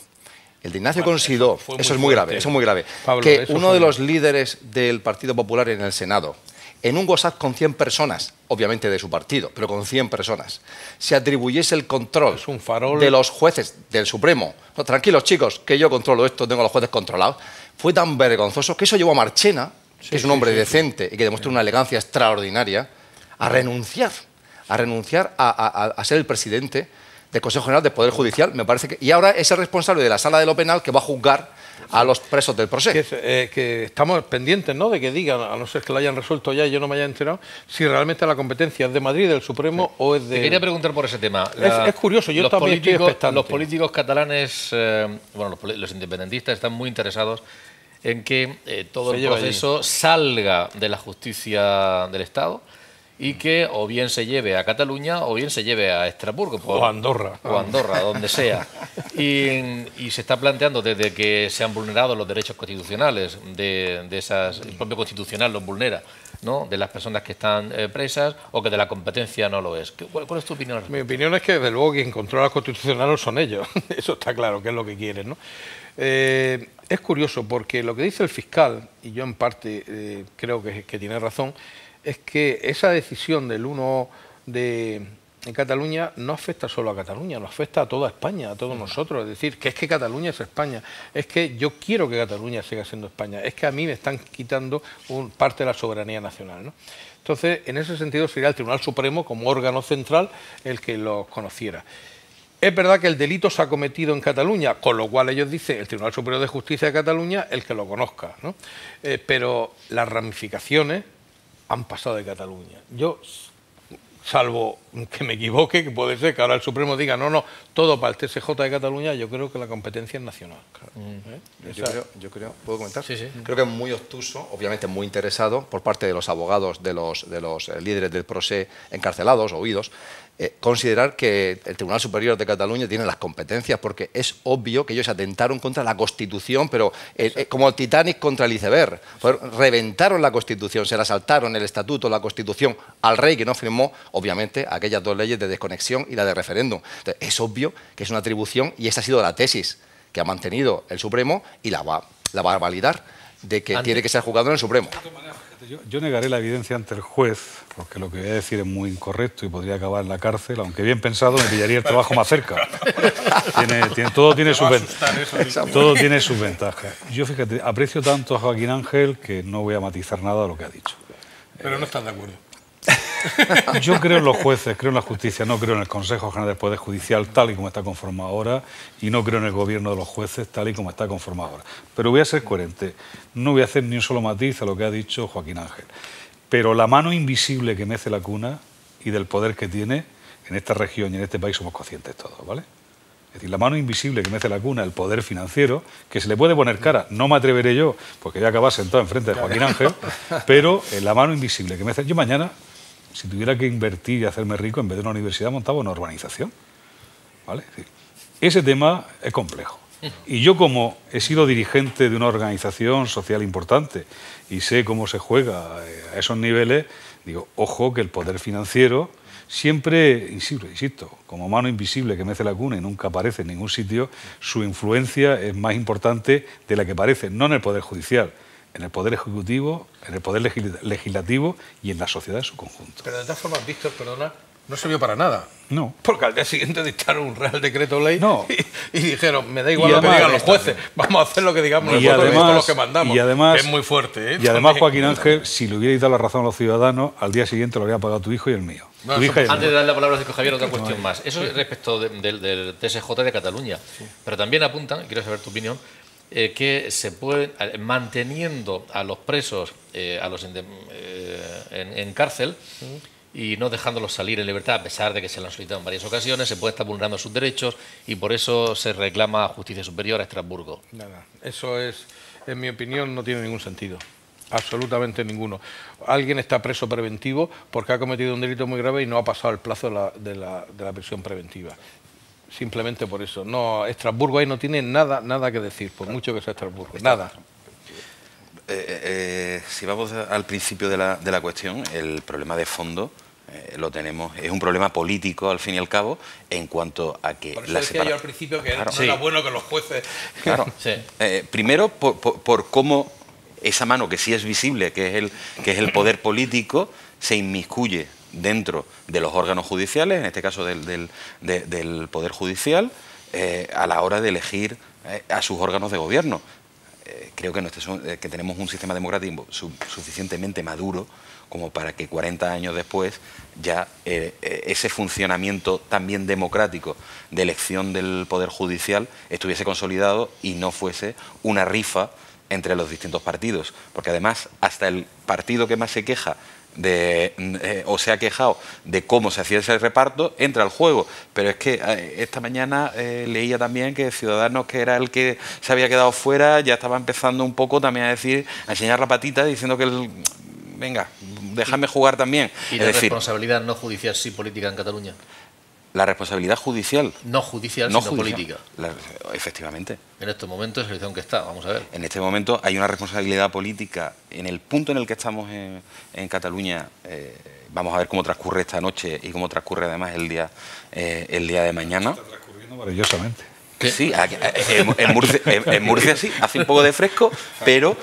El de Ignacio Considó, eso es muy grave, eso es muy grave. Pablo, Que uno de los líderes del Partido Popular en el Senado, en un WhatsApp con 100 personas, obviamente de su partido, pero con 100 personas, se atribuyese el control Es un farol. de los jueces del Supremo. No, tranquilos, chicos, que yo controlo esto, tengo a los jueces controlados. Fue tan vergonzoso que eso llevó a Marchena, que es un hombre decente y que demuestra una elegancia extraordinaria, a renunciar a ser el presidente del Consejo General del Poder Judicial, me parece que... Y ahora es el responsable de la Sala de lo Penal que va a juzgar a los presos del procés. Que estamos pendientes, ¿no?, de que digan, a no ser que lo hayan resuelto ya y yo no me haya enterado, si realmente la competencia es de Madrid, del Supremo, o es de... Te quería preguntar por ese tema. Es curioso, yo también estoy expectante. Los políticos catalanes, bueno, los independentistas están muy interesados en que todo el proceso salga de la justicia del Estado y que o bien se lleve a Cataluña o bien se lleve a Estrasburgo. O a Andorra. O a Andorra, donde sea. Y se está planteando desde que se han vulnerado los derechos constitucionales, de esas, el propio Constitucional los vulnera, ¿no?, de las personas que están presas, o que de la competencia no lo es. ¿Cuál es tu opinión? Mi opinión es que, desde luego, quien controla la Constitucional son ellos. Eso está claro, que es lo que quieren, ¿no? Es curioso porque lo que dice el fiscal, y yo en parte creo que tiene razón, es que esa decisión del 1 en Cataluña no afecta solo a Cataluña, nos afecta a toda España, a todos nosotros. Es decir, que es que Cataluña es España, es que yo quiero que Cataluña siga siendo España, es que a mí me están quitando parte de la soberanía nacional, ¿no? Entonces, en ese sentido sería el Tribunal Supremo como órgano central el que lo conociera. Es verdad que el delito se ha cometido en Cataluña, con lo cual ellos dicen, el Tribunal Superior de Justicia de Cataluña, el que lo conozca, ¿no? Pero las ramificaciones han pasado de Cataluña. Yo, salvo que me equivoque, que puede ser que ahora el Supremo diga no, todo para el TSJ de Cataluña, yo creo que la competencia es nacional. Yo creo, ¿puedo comentar? Sí, sí. Creo que es muy obtuso, obviamente muy interesado, por parte de los abogados de los líderes del procés encarcelados o huidos, considerar que el Tribunal Superior de Cataluña tiene las competencias, porque es obvio que ellos atentaron contra la Constitución, pero como el Titanic contra el iceberg. Reventaron la Constitución, se la saltaron el Estatuto, la Constitución, al rey que no firmó, obviamente, aquellas dos leyes de desconexión y la de referéndum. Entonces, es obvio que es una atribución, y esa ha sido la tesis que ha mantenido el Supremo y la va a validar, de que tiene que ser juzgado en el Supremo. Yo negaré la evidencia ante el juez, porque lo que voy a decir es muy incorrecto y podría acabar en la cárcel, aunque bien pensado me pillaría el trabajo más cerca. Todo tiene sus ventajas. Yo, fíjate, aprecio tanto a Joaquín Ángel que no voy a matizar nada de lo que ha dicho. Pero no estás de acuerdo. Yo creo en los jueces, creo en la justicia, no creo en el Consejo General del Poder Judicial tal y como está conformado ahora, y no creo en el gobierno de los jueces tal y como está conformado ahora. Pero voy a ser coherente, no voy a hacer ni un solo matiz a lo que ha dicho Joaquín Ángel. Pero la mano invisible que mece la cuna y del poder que tiene en esta región y en este país somos conscientes todos, ¿vale? Es decir, la mano invisible que mece la cuna, el poder financiero, que se le puede poner cara, no me atreveré yo, porque voy a acabar sentado enfrente de Joaquín Ángel, pero la mano invisible que mece... Yo mañana, si tuviera que invertir y hacerme rico, en vez de una universidad montaba una urbanización, ¿vale? Es decir, ese tema es complejo. Y yo, como he sido dirigente de una organización social importante y sé cómo se juega a esos niveles, digo, ojo que el poder financiero siempre, insisto, como mano invisible que mece la cuna y nunca aparece en ningún sitio, su influencia es más importante de la que parece, no en el Poder Judicial, en el Poder Ejecutivo, en el Poder Legislativo y en la sociedad en su conjunto. Pero de todas formas, Víctor, perdona, no sirvió para nada. No. Porque al día siguiente dictaron un Real Decreto Ley y dijeron, me da igual Y lo que además, digan los jueces, vamos a hacer lo que digamos nosotros, además, esto es lo que mandamos, y además, que es muy fuerte. ¿eh? Y además, Joaquín Ángel, si le hubiera dado la razón a los ciudadanos, al día siguiente lo habría pagado tu hijo y el mío. No, Tu hija y el Antes mío. de darle la palabra a Francisco Javier, otra cuestión más. Eso es respecto del TSJ de Cataluña. Pero también apuntan, quiero saber tu opinión, que se pueden, manteniendo a los presos en cárcel y no dejándolos salir en libertad, a pesar de que se lo han solicitado en varias ocasiones, se puede estar vulnerando sus derechos y por eso se reclama justicia superior a Estrasburgo. Nada, eso es, en mi opinión, no tiene ningún sentido. Absolutamente ninguno. Alguien está preso preventivo porque ha cometido un delito muy grave y no ha pasado el plazo de la prisión preventiva. Simplemente por eso. No, Estrasburgo ahí no tiene nada que decir, por mucho que sea Estrasburgo. Nada. Si vamos al principio de la cuestión, el problema de fondo lo tenemos. Es un problema político, al fin y al cabo, en cuanto a que... Por eso decía yo al principio que claro, no era bueno que los jueces... Claro. Sí. Primero, por cómo esa mano que sí es visible, que es el poder político, se inmiscuye dentro de los órganos judiciales, en este caso del Poder Judicial, a la hora de elegir a sus órganos de gobierno. Creo que tenemos un sistema democrático suficientemente maduro como para que 40 años después ya ese funcionamiento también democrático de elección del Poder Judicial estuviese consolidado y no fuese una rifa entre los distintos partidos. Porque además, hasta el partido que más se queja o se ha quejado de cómo se hacía ese reparto, entra al juego. Pero es que esta mañana leía también que Ciudadanos, que era el que se había quedado fuera, ya estaba empezando un poco también a enseñar la patita, diciendo que venga, déjame jugar también. ¿Y la responsabilidad no judicial sí política en Cataluña? La responsabilidad judicial. No judicial, sino política. Efectivamente. En estos momentos es la situación que está, vamos a ver. En este momento hay una responsabilidad política. En el punto en el que estamos en Cataluña, vamos a ver cómo transcurre esta noche y cómo transcurre además el día de mañana. Está transcurriendo maravillosamente. ¿Qué? Sí, en Murcia sí, hace un poco de fresco, pero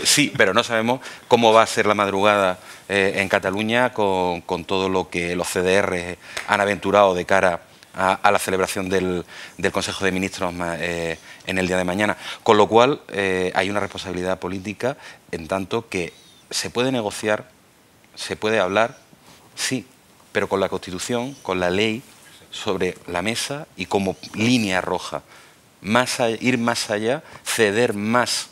sí, pero no sabemos cómo va a ser la madrugada en Cataluña con todo lo que los CDR han aventurado de cara a la celebración del Consejo de Ministros en el día de mañana. Con lo cual hay una responsabilidad política en tanto que se puede negociar, se puede hablar, sí, pero con la Constitución, con la ley sobre la mesa y como línea roja. Ir más allá, ceder más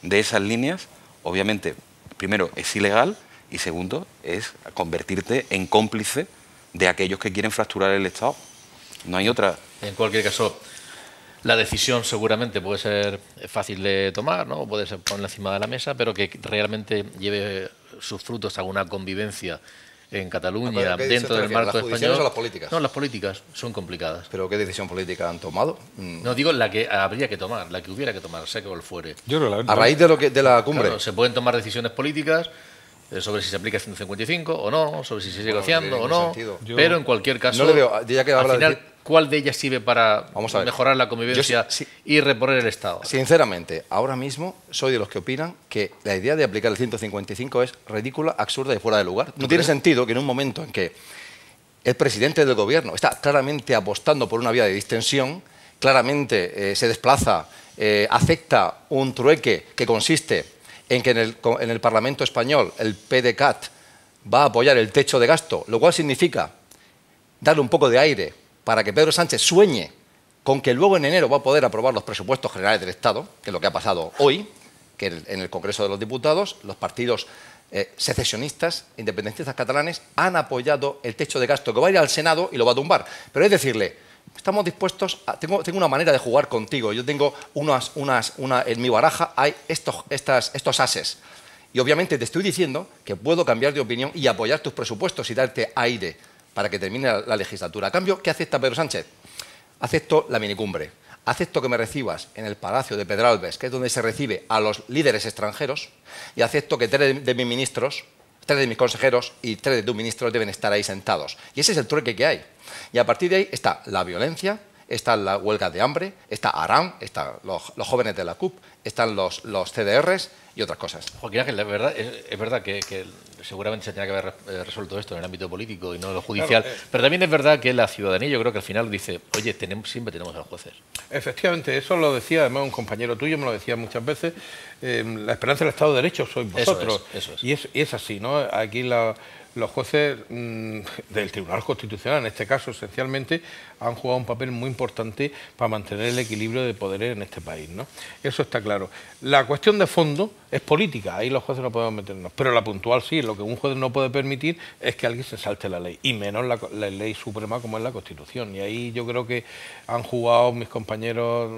de esas líneas, obviamente, primero, es ilegal y segundo, es convertirte en cómplice de aquellos que quieren fracturar el Estado. No hay otra. En cualquier caso, la decisión seguramente puede ser fácil de tomar, ¿no? Puede ser ponerla encima de la mesa, pero que realmente lleve sus frutos a una convivencia en Cataluña, dentro del marco español. ¿O las políticas? No, las políticas son complicadas. ¿Pero qué decisión política han tomado? No, digo la que habría que tomar, la que hubiera que tomar, sea cual fuere. Yo creo a raíz de la cumbre. Claro, se pueden tomar decisiones políticas sobre si se aplica 155 o no, sobre si se sigue negociando o no, pero en cualquier caso, no le veo, ya que al final, ¿cuál de ellas sirve para mejorar la convivencia y reponer el Estado? Sinceramente, ahora mismo soy de los que opinan que la idea de aplicar el 155 es ridícula, absurda y fuera de lugar. No tiene sentido que en un momento en que el presidente del gobierno está claramente apostando por una vía de distensión, claramente se desplaza, acepta un trueque que consiste en que en el Parlamento español el PDeCAT va a apoyar el techo de gasto, lo cual significa darle un poco de aire para que Pedro Sánchez sueñe con que luego en enero va a poder aprobar los presupuestos generales del Estado, que es lo que ha pasado hoy, que en el Congreso de los Diputados los partidos secesionistas, independentistas catalanes, han apoyado el techo de gasto que va a ir al Senado y lo va a tumbar. Pero es decirle, estamos dispuestos, tengo una manera de jugar contigo, yo tengo en mi baraja hay estos ases. Y obviamente te estoy diciendo que puedo cambiar de opinión y apoyar tus presupuestos y darte aire para que termine la legislatura. A cambio, ¿qué acepta Pedro Sánchez? Acepto la minicumbre. Acepto que me recibas en el Palacio de Pedralbes, que es donde se recibe a los líderes extranjeros, y acepto que 3 de mis ministros, 3 de mis consejeros y 3 de tus ministros deben estar ahí sentados. Y ese es el trueque que hay. Y a partir de ahí está la violencia, están las huelgas de hambre, está Aram, están los jóvenes de la CUP, están los CDRs y otras cosas. Joaquín Ángel, es verdad que seguramente se tenía que haber resuelto esto en el ámbito político y no en lo judicial, claro, pero también es verdad que la ciudadanía, yo creo que al final dice, oye, siempre tenemos a los jueces. Efectivamente, eso lo decía además un compañero tuyo, me lo decía muchas veces, la esperanza del Estado de Derecho sois vosotros. Eso es. Y es así, ¿no? Aquí los jueces del Tribunal Constitucional, en este caso esencialmente, han jugado un papel muy importante para mantener el equilibrio de poderes en este país, ¿no? Eso está claro. La cuestión de fondo es política, ahí los jueces no podemos meternos, pero la puntual sí, lo que un juez no puede permitir es que alguien se salte la ley, y menos la ley suprema como es la Constitución. Y ahí yo creo que han jugado mis compañeros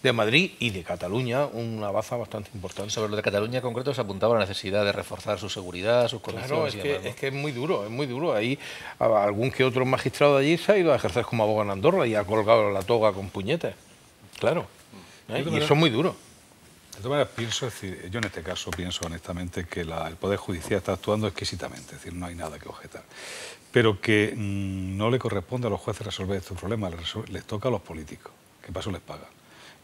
de Madrid y de Cataluña una baza bastante importante. Sobre lo de Cataluña en concreto se apuntaba la necesidad de reforzar su seguridad, sus condiciones. Claro, es que es muy duro, es muy duro. Ahí algún que otro magistrado de allí se ha ido a ejercer como abogado en Andorra y ha colgado la toga con puñetes. Claro. Y eso es muy duro. De todas maneras, pienso, es decir, yo en este caso pienso honestamente que el Poder Judicial está actuando exquisitamente, es decir, no hay nada que objetar. Pero que no le corresponde a los jueces resolver estos problemas, les toca a los políticos, que paso les pagan.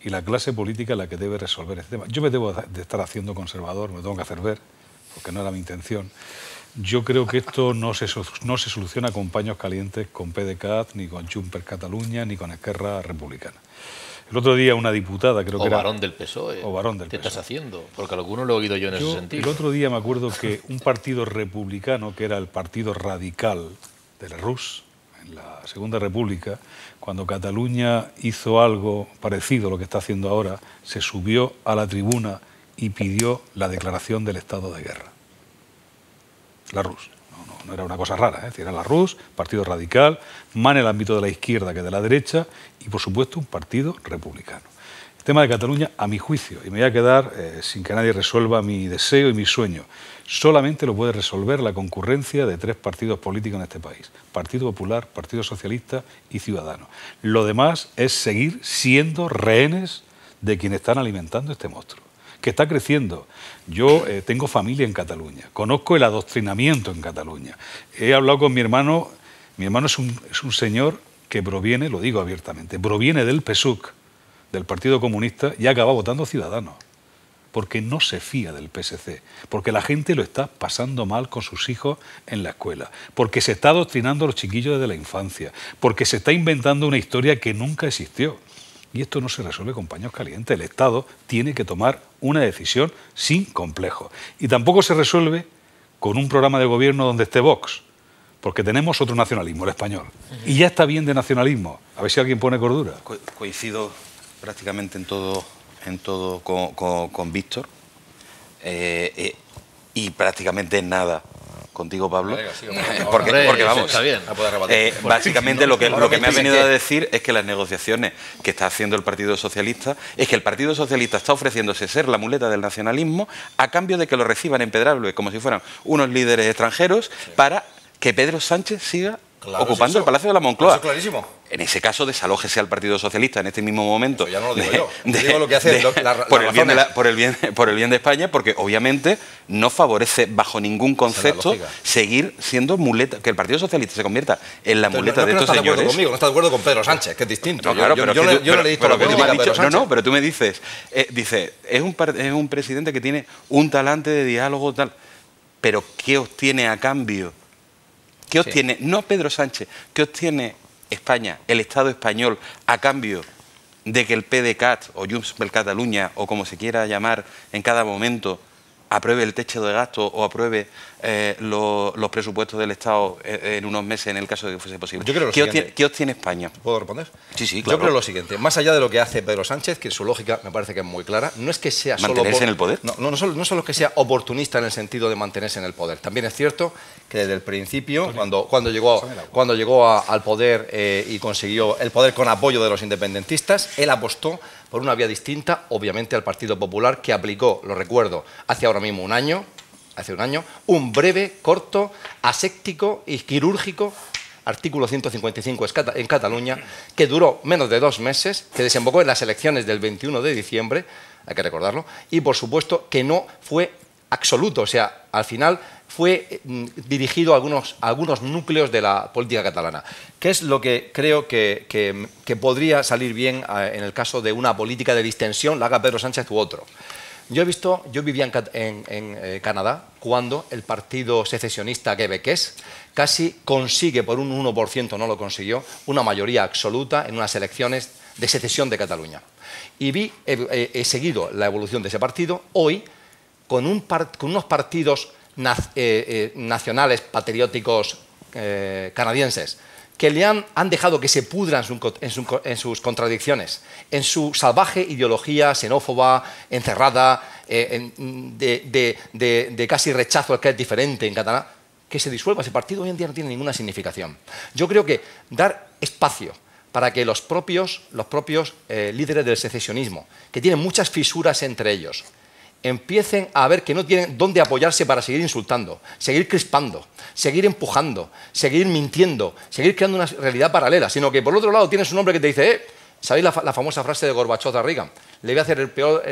Y la clase política es la que debe resolver este tema. Yo me debo de estar haciendo conservador, me tengo que hacer ver, porque no era mi intención. Yo creo que esto no se soluciona con paños calientes con PDeCAT, ni con Junts per Catalunya, ni con Esquerra Republicana. El otro día una diputada, creo que era... O varón del PSOE. O varón del ¿Qué PSOE. estás haciendo? Porque alguno lo he oído yo en ese sentido. El otro día me acuerdo que un partido republicano, que era el Partido Radical de la Rus, en la Segunda República, cuando Cataluña hizo algo parecido a lo que está haciendo ahora, se subió a la tribuna y pidió la declaración del estado de guerra. La Rus. No era una cosa rara, es decir, era la Rus, partido radical, más en el ámbito de la izquierda que de la derecha y, por supuesto, un partido republicano. El tema de Cataluña, a mi juicio, y me voy a quedar sin que nadie resuelva mi deseo y mi sueño, solamente lo puede resolver la concurrencia de 3 partidos políticos en este país: Partido Popular, Partido Socialista y Ciudadanos. Lo demás es seguir siendo rehenes de quienes están alimentando este monstruo, que está creciendo. Yo tengo familia en Cataluña, conozco el adoctrinamiento en Cataluña. He hablado con mi hermano es un señor que proviene, lo digo abiertamente, proviene del PSUC, del Partido Comunista, y acaba votando Ciudadanos, porque no se fía del PSC, porque la gente lo está pasando mal con sus hijos en la escuela, porque se está adoctrinando a los chiquillos desde la infancia, porque se está inventando una historia que nunca existió. Y esto no se resuelve con paños calientes. El Estado tiene que tomar una decisión sin complejo. Y tampoco se resuelve con un programa de gobierno donde esté Vox, porque tenemos otro nacionalismo, el español. Y ya está bien de nacionalismo. A ver si alguien pone cordura. Coincido prácticamente en todo con Víctor y prácticamente en nada contigo, Pablo, porque vamos, está bien. básicamente lo que me ha venido a decir es que las negociaciones que está haciendo el Partido Socialista es que el Partido Socialista está ofreciéndose ser la muleta del nacionalismo a cambio de que lo reciban en Pedralbes como si fueran unos líderes extranjeros, para que Pedro Sánchez siga ocupando el Palacio de la Moncloa. Eso es clarísimo. En ese caso, desalójese al Partido Socialista en este mismo momento. Pero ya no lo digo yo. Digo lo que hace por el bien de España, porque obviamente no favorece bajo ningún concepto seguir siendo muleta, que el Partido Socialista se convierta en la muleta de estos señores. No está de acuerdo conmigo, no está de acuerdo con Pedro Sánchez, que es distinto. No, claro, yo no le he visto la política a Pedro Sánchez. No, pero tú me dices, es un presidente que tiene un talante de diálogo tal, pero ¿qué obtiene a cambio? ¿Qué obtiene, no Pedro Sánchez, qué obtiene España, el Estado español, a cambio de que el PDeCAT o Junts per Catalunya, o como se quiera llamar en cada momento, apruebe el techo de gasto o apruebe los presupuestos del Estado en unos meses, en el caso de que fuese posible? Yo creo ¿Qué obtiene España? ¿Puedo responder? Sí, claro. Yo creo lo siguiente: más allá de lo que hace Pedro Sánchez, que su lógica me parece que es muy clara, no es que sea ¿mantenerse en el poder? No solo que sea oportunista en el sentido de mantenerse en el poder. También es cierto que desde el principio, cuando llegó al poder y consiguió el poder con apoyo de los independentistas, él apostó por una vía distinta, obviamente, al Partido Popular, que aplicó, lo recuerdo, hace ahora mismo hace un año, un breve, corto, aséptico y quirúrgico artículo 155 en Cataluña, que duró menos de 2 meses, que desembocó en las elecciones del 21 de diciembre, hay que recordarlo, y por supuesto que no fue absoluto, o sea, al final fue dirigido a algunos núcleos de la política catalana. ¿Qué es lo que creo que podría salir bien en el caso de una política de distensión, la haga Pedro Sánchez u otro? Yo vivía en Canadá cuando el partido secesionista quebequés casi consigue, por un 1%, no lo consiguió, una mayoría absoluta en unas elecciones de secesión de Cataluña. Y he seguido la evolución de ese partido. Hoy, con unos partidos nacionales, patrióticos canadienses, que le han dejado que se pudran en sus contradicciones, en su salvaje ideología xenófoba, encerrada, de casi rechazo al que es diferente en catalán, que se disuelva ese partido hoy en día no tiene ninguna significación. Yo creo que dar espacio para que los propios líderes del secesionismo, que tienen muchas fisuras entre ellos, empiecen a ver que no tienen dónde apoyarse para seguir insultando, seguir crispando, seguir empujando, seguir mintiendo, seguir creando una realidad paralela, sino que por otro lado tienes un hombre que te dice ¿Sabéis la famosa frase de Gorbachov a Reagan? Le voy a hacer el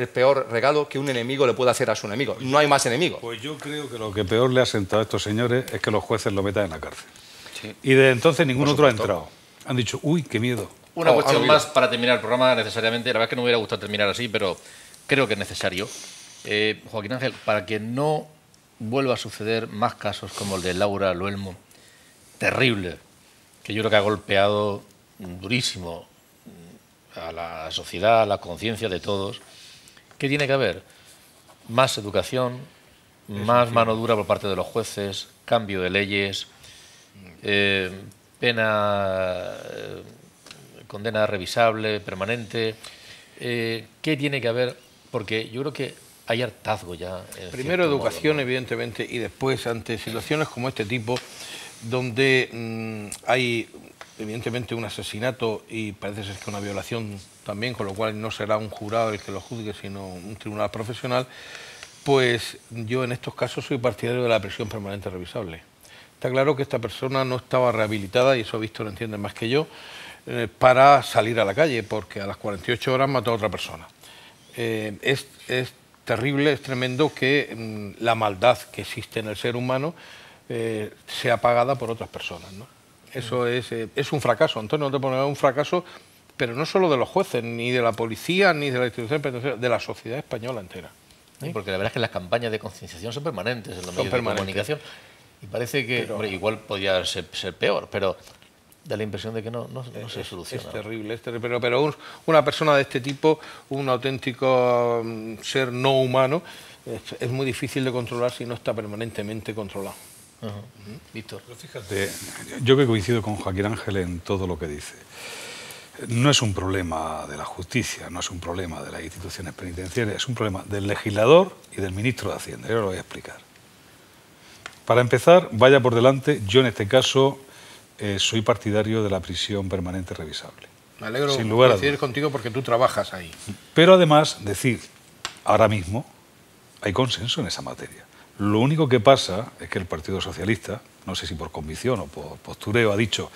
peor regalo que un enemigo le puede hacer a su enemigo. No hay más enemigos. Pues yo creo que lo que peor le ha sentado a estos señores es que los jueces lo metan en la cárcel. Sí. Y desde entonces ningún otro ha entrado. Han dicho, uy, qué miedo. Una cuestión más para terminar el programa, necesariamente. La verdad es que no me hubiera gustado terminar así, pero creo que es necesario. Joaquín Ángel, para que no vuelva a suceder más casos como el de Laura Luelmo, terrible, que yo creo que ha golpeado durísimo a la sociedad, a la conciencia de todos. ¿Qué tiene que haber? Más educación, más mano dura por parte de los jueces, cambio de leyes, condena revisable, permanente. ¿Qué tiene que haber? Porque yo creo que hay hartazgo ya. Primero educación, ¿no? Evidentemente, y después ante situaciones como este tipo, donde hay evidentemente un asesinato y parece ser que una violación también, con lo cual no será un jurado el que lo juzgue, sino un tribunal profesional, pues yo en estos casos soy partidario de la prisión permanente revisable. Está claro que esta persona no estaba rehabilitada, y eso Víctor lo entiende más que yo, para salir a la calle, porque a las 48 horas mató a otra persona. Es terrible, es tremendo que la maldad que existe en el ser humano sea pagada por otras personas, ¿no? Eso es un fracaso, Antonio, no te pongas un fracaso, pero no solo de los jueces, ni de la policía, ni de la institución penitenciaria, de la sociedad española entera. Sí, porque la verdad es que las campañas de concienciación son permanentes en los medios de comunicación. Y parece que, hombre, igual podría ser peor, pero da la impresión de que no se soluciona. Es terrible, pero una persona de este tipo, un auténtico ser no humano, es muy difícil de controlar si no está permanentemente controlado. Víctor. Pero fíjate, yo que coincido con Joaquín Ángel en todo lo que dice. No es un problema de la justicia, no es un problema de las instituciones penitenciarias, es un problema del legislador y del ministro de Hacienda. Yo lo voy a explicar. Para empezar, vaya por delante, yo en este caso soy partidario de la prisión permanente revisable. Me alegro sin lugar a de coincidir contigo porque tú trabajas ahí. Pero además, decir, ahora mismo hay consenso en esa materia. Lo único que pasa es que el Partido Socialista, no sé si por convicción o por postureo, ha dicho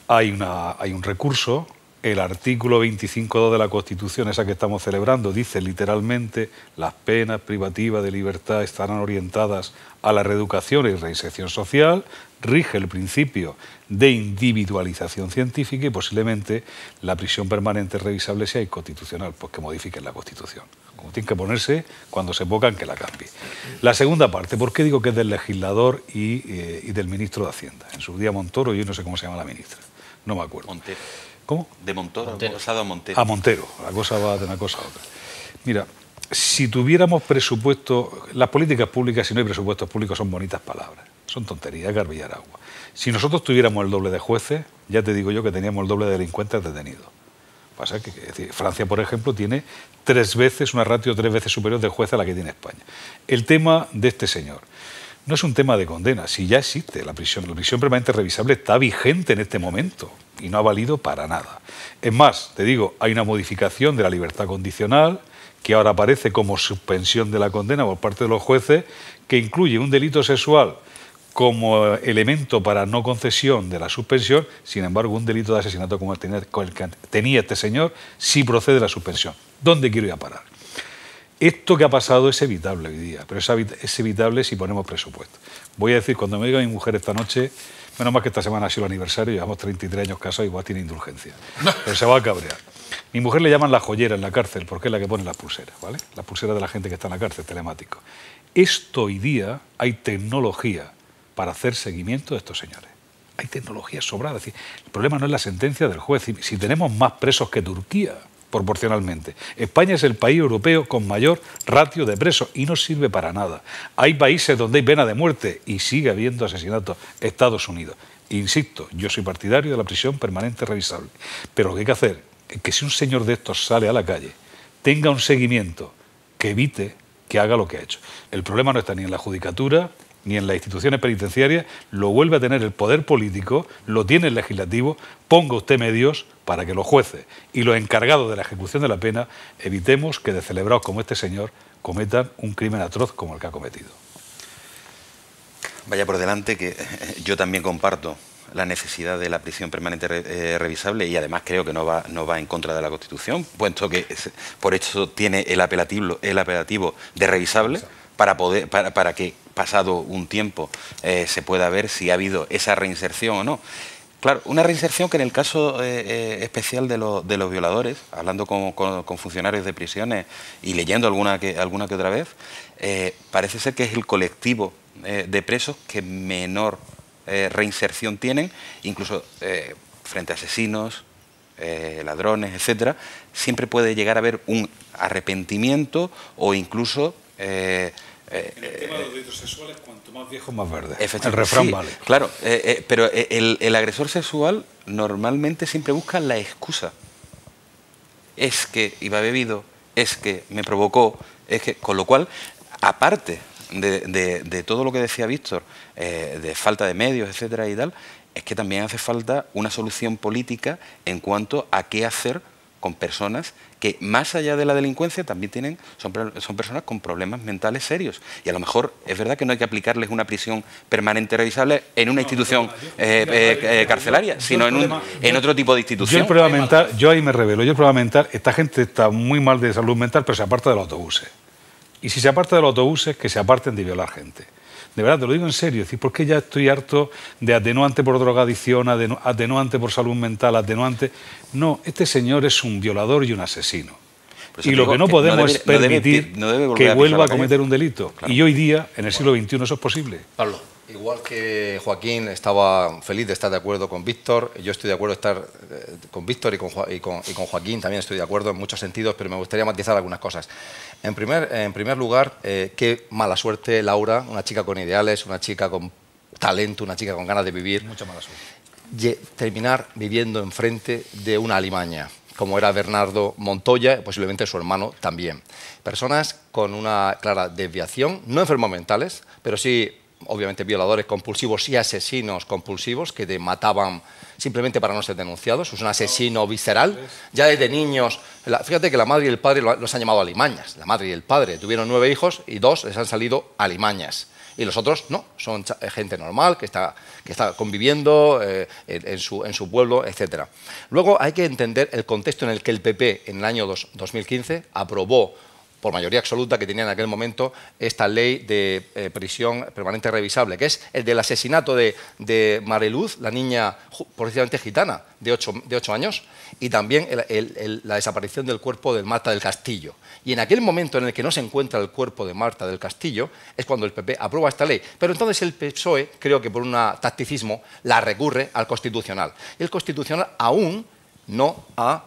hay un recurso, el artículo 25.2 de la Constitución, esa que estamos celebrando, dice literalmente las penas privativas de libertad estarán orientadas a la reeducación y reinserción social, rige el principio de individualización científica y posiblemente la prisión permanente revisable sea inconstitucional, pues que modifiquen la Constitución. Como tiene que ponerse, cuando se pongan, que la cambie. La segunda parte, ¿por qué digo que es del legislador y del ministro de Hacienda? En su día Montoro, yo no sé cómo se llama la ministra, no me acuerdo. Montero. ¿Cómo? De Montoro, pasado a Montero. A Montero, la cosa va de una cosa a otra. Mira, si tuviéramos presupuesto, las políticas públicas, si no hay presupuestos públicos, son bonitas palabras, son tonterías, garbillar agua. Si nosotros tuviéramos el doble de jueces, ya te digo yo que teníamos el doble de delincuentes detenidos. Pasa que Francia, por ejemplo, tiene una ratio 3 veces superior de jueces a la que tiene España. El tema de este señor no es un tema de condena, si ya existe la prisión permanente revisable está vigente en este momento y no ha valido para nada. Es más, te digo, hay una modificación de la libertad condicional que ahora aparece como suspensión de la condena por parte de los jueces, que incluye un delito sexual como elemento para no concesión de la suspensión, sin embargo, un delito de asesinato como el que tenía este señor sí procede la suspensión. ¿Dónde quiero ir a parar? Esto que ha pasado es evitable hoy día, pero es evitable si ponemos presupuesto. Voy a decir, cuando me diga mi mujer esta noche, menos mal que esta semana ha sido el aniversario, llevamos 33 años casados, igual tiene indulgencia, pero se va a cabrear. Mi mujer le llaman la joyera en la cárcel, porque es la que pone las pulseras, ¿vale? Las pulseras de la gente que está en la cárcel, telemático. Esto hoy día hay tecnología para hacer seguimiento de estos señores. Hay tecnología sobrada. Es decir, el problema no es la sentencia del juez. Si tenemos más presos que Turquía, proporcionalmente. España es el país europeo con mayor ratio de presos y no sirve para nada. Hay países donde hay pena de muerte y sigue habiendo asesinatos. Estados Unidos. Insisto, yo soy partidario de la prisión permanente revisable. Pero lo que hay que hacer es que si un señor de estos sale a la calle, tenga un seguimiento que evite que haga lo que ha hecho. El problema no está ni en la judicatura, ni en las instituciones penitenciarias, lo vuelve a tener el poder político, lo tiene el legislativo. Ponga usted medios para que los jueces y los encargados de la ejecución de la pena evitemos que descelebrados como este señor cometan un crimen atroz como el que ha cometido. Vaya por delante que yo también comparto la necesidad de la prisión permanente revisable y además creo que no va en contra de la Constitución, puesto que por eso tiene el apelativo de revisable para que pasado un tiempo se pueda ver si ha habido esa reinserción o no. Claro, una reinserción que en el caso especial de los violadores, hablando con funcionarios de prisiones y leyendo alguna que otra vez, parece ser que es el colectivo de presos que menor reinserción tienen, incluso frente a asesinos, ladrones, etcétera, siempre puede llegar a haber un arrepentimiento o incluso... en el tema de los delitos sexuales, cuanto más viejo, más verde. El refrán sí, vale. Claro, pero el agresor sexual normalmente siempre busca la excusa. Es que iba bebido, es que me provocó, es que... Con lo cual, aparte de todo lo que decía Víctor, de falta de medios, etcétera y tal, es que también hace falta una solución política en cuanto a qué hacer con personas que, más allá de la delincuencia, también son personas con problemas mentales serios. Y a lo mejor es verdad que no hay que aplicarles una prisión permanente revisable en una institución carcelaria, sino en otro tipo de institución. Yo el problema mental, yo ahí me revelo, yo el problema mental, esta gente está muy mal de salud mental, pero se aparta de los autobuses. Y si se aparta de los autobuses, que se aparten de violar gente. De verdad, te lo digo en serio, es decir, porque ya estoy harto de atenuante por drogadicción, atenuante por salud mental, atenuante... No, este señor es un violador y un asesino. Y lo que no podemos es permitir que vuelva a cometer un delito. Claro. Y hoy día, en el siglo XXI, eso es posible. Pablo. Igual que Joaquín estaba feliz de estar de acuerdo con Víctor, yo estoy de acuerdo de estar con Víctor y con Joaquín también estoy de acuerdo en muchos sentidos, pero me gustaría matizar algunas cosas. En primer lugar, qué mala suerte Laura, una chica con ideales, una chica con talento, una chica con ganas de vivir. Mucha mala suerte. Terminar viviendo enfrente de una alimaña, como era Bernardo Montoya, posiblemente su hermano también. Personas con una clara desviación, no enfermos mentales, pero sí... obviamente violadores compulsivos y asesinos compulsivos que te mataban simplemente para no ser denunciados. Es un asesino visceral. Ya desde niños, fíjate que la madre y el padre los han llamado alimañas. La madre y el padre tuvieron 9 hijos y 2 les han salido alimañas. Y los otros no, son gente normal que está conviviendo en su pueblo, etc. Luego hay que entender el contexto en el que el PP en el año 2015 aprobó por mayoría absoluta que tenía en aquel momento esta ley de prisión permanente revisable, que es el del asesinato de Mariluz, la niña precisamente gitana de 8 años, y también la desaparición del cuerpo de Marta del Castillo. Y en aquel momento en el que no se encuentra el cuerpo de Marta del Castillo es cuando el PP aprueba esta ley. Pero entonces el PSOE, creo que por un tacticismo, la recurre al Constitucional. Y el Constitucional aún no ha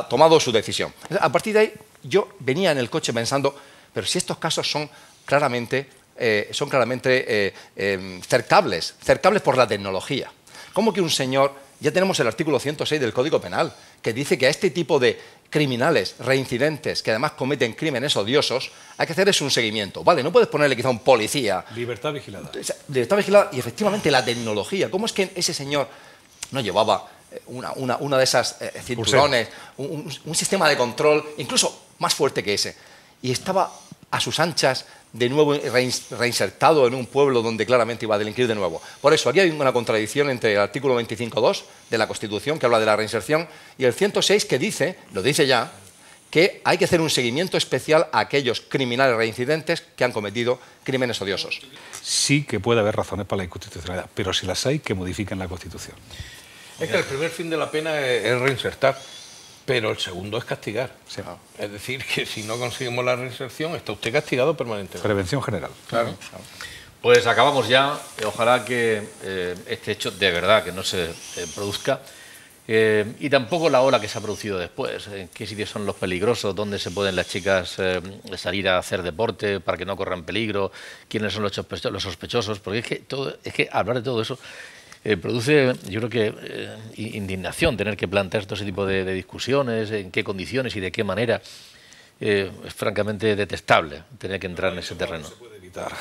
tomado su decisión. A partir de ahí, yo venía en el coche pensando, pero si estos casos son claramente cercables por la tecnología. ¿Cómo que un señor, ya tenemos el artículo 106 del Código Penal, que dice que a este tipo de criminales reincidentes, que además cometen crímenes odiosos, hay que hacer es un seguimiento? Vale, no puedes ponerle quizá un policía. Libertad vigilada. Libertad vigilada y efectivamente la tecnología. ¿Cómo es que ese señor no llevaba una de esas cinturones, un sistema de control incluso más fuerte que ese, y estaba a sus anchas de nuevo reinsertado en un pueblo donde claramente iba a delinquir de nuevo? Por eso aquí hay una contradicción entre el artículo 25.2 de la Constitución, que habla de la reinserción, y el 106, que dice, lo dice ya, que hay que hacer un seguimiento especial a aquellos criminales reincidentes que han cometido crímenes odiosos. Sí que puede haber razones para la inconstitucionalidad, pero si las hay, que modifiquen la Constitución. Es que el primer fin de la pena es reinsertar, pero el segundo es castigar. Sí. Es decir, que si no conseguimos la reinserción, está usted castigado permanentemente. Prevención general. Claro. Pues acabamos ya. Ojalá que este hecho de verdad que no se produzca. Y tampoco la ola que se ha producido después. ¿En qué sitios son los peligrosos? ¿Dónde se pueden las chicas salir a hacer deporte para que no corran peligro? ¿Quiénes son los sospechosos? Porque es que hablar de todo eso produce, yo creo que, indignación tener que plantear todo ese tipo de discusiones, en qué condiciones y de qué manera. Es francamente detestable tener que entrar en ese terreno. Se puede evitar.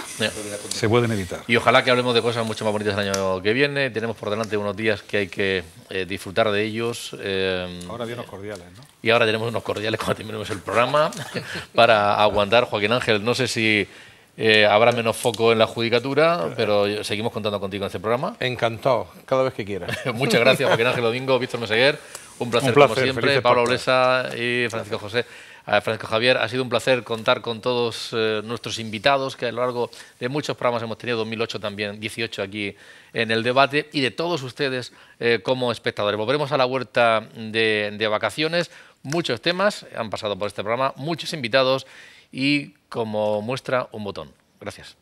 Se pueden evitar. Y ojalá que hablemos de cosas mucho más bonitas el año que viene. Tenemos por delante unos días que hay que disfrutar de ellos. Ahora vienen los cordiales, ¿no? Y ahora tenemos unos cordiales cuando terminemos el programa para aguantar. Joaquín Ángel, no sé si Habrá menos foco en la judicatura, pero seguimos contando contigo en este programa. Encantado, cada vez que quieras. Muchas gracias, Joaquín Ángel Domingo, Víctor Meseguer. Un placer como siempre. Pablo Olesa y Francisco Javier. Ha sido un placer contar con todos nuestros invitados, que a lo largo de muchos programas hemos tenido, 2008 también, 18 aquí en el debate, y de todos ustedes como espectadores. Volveremos a la vuelta de vacaciones. Muchos temas han pasado por este programa, muchos invitados y, como muestra, un botón. Gracias.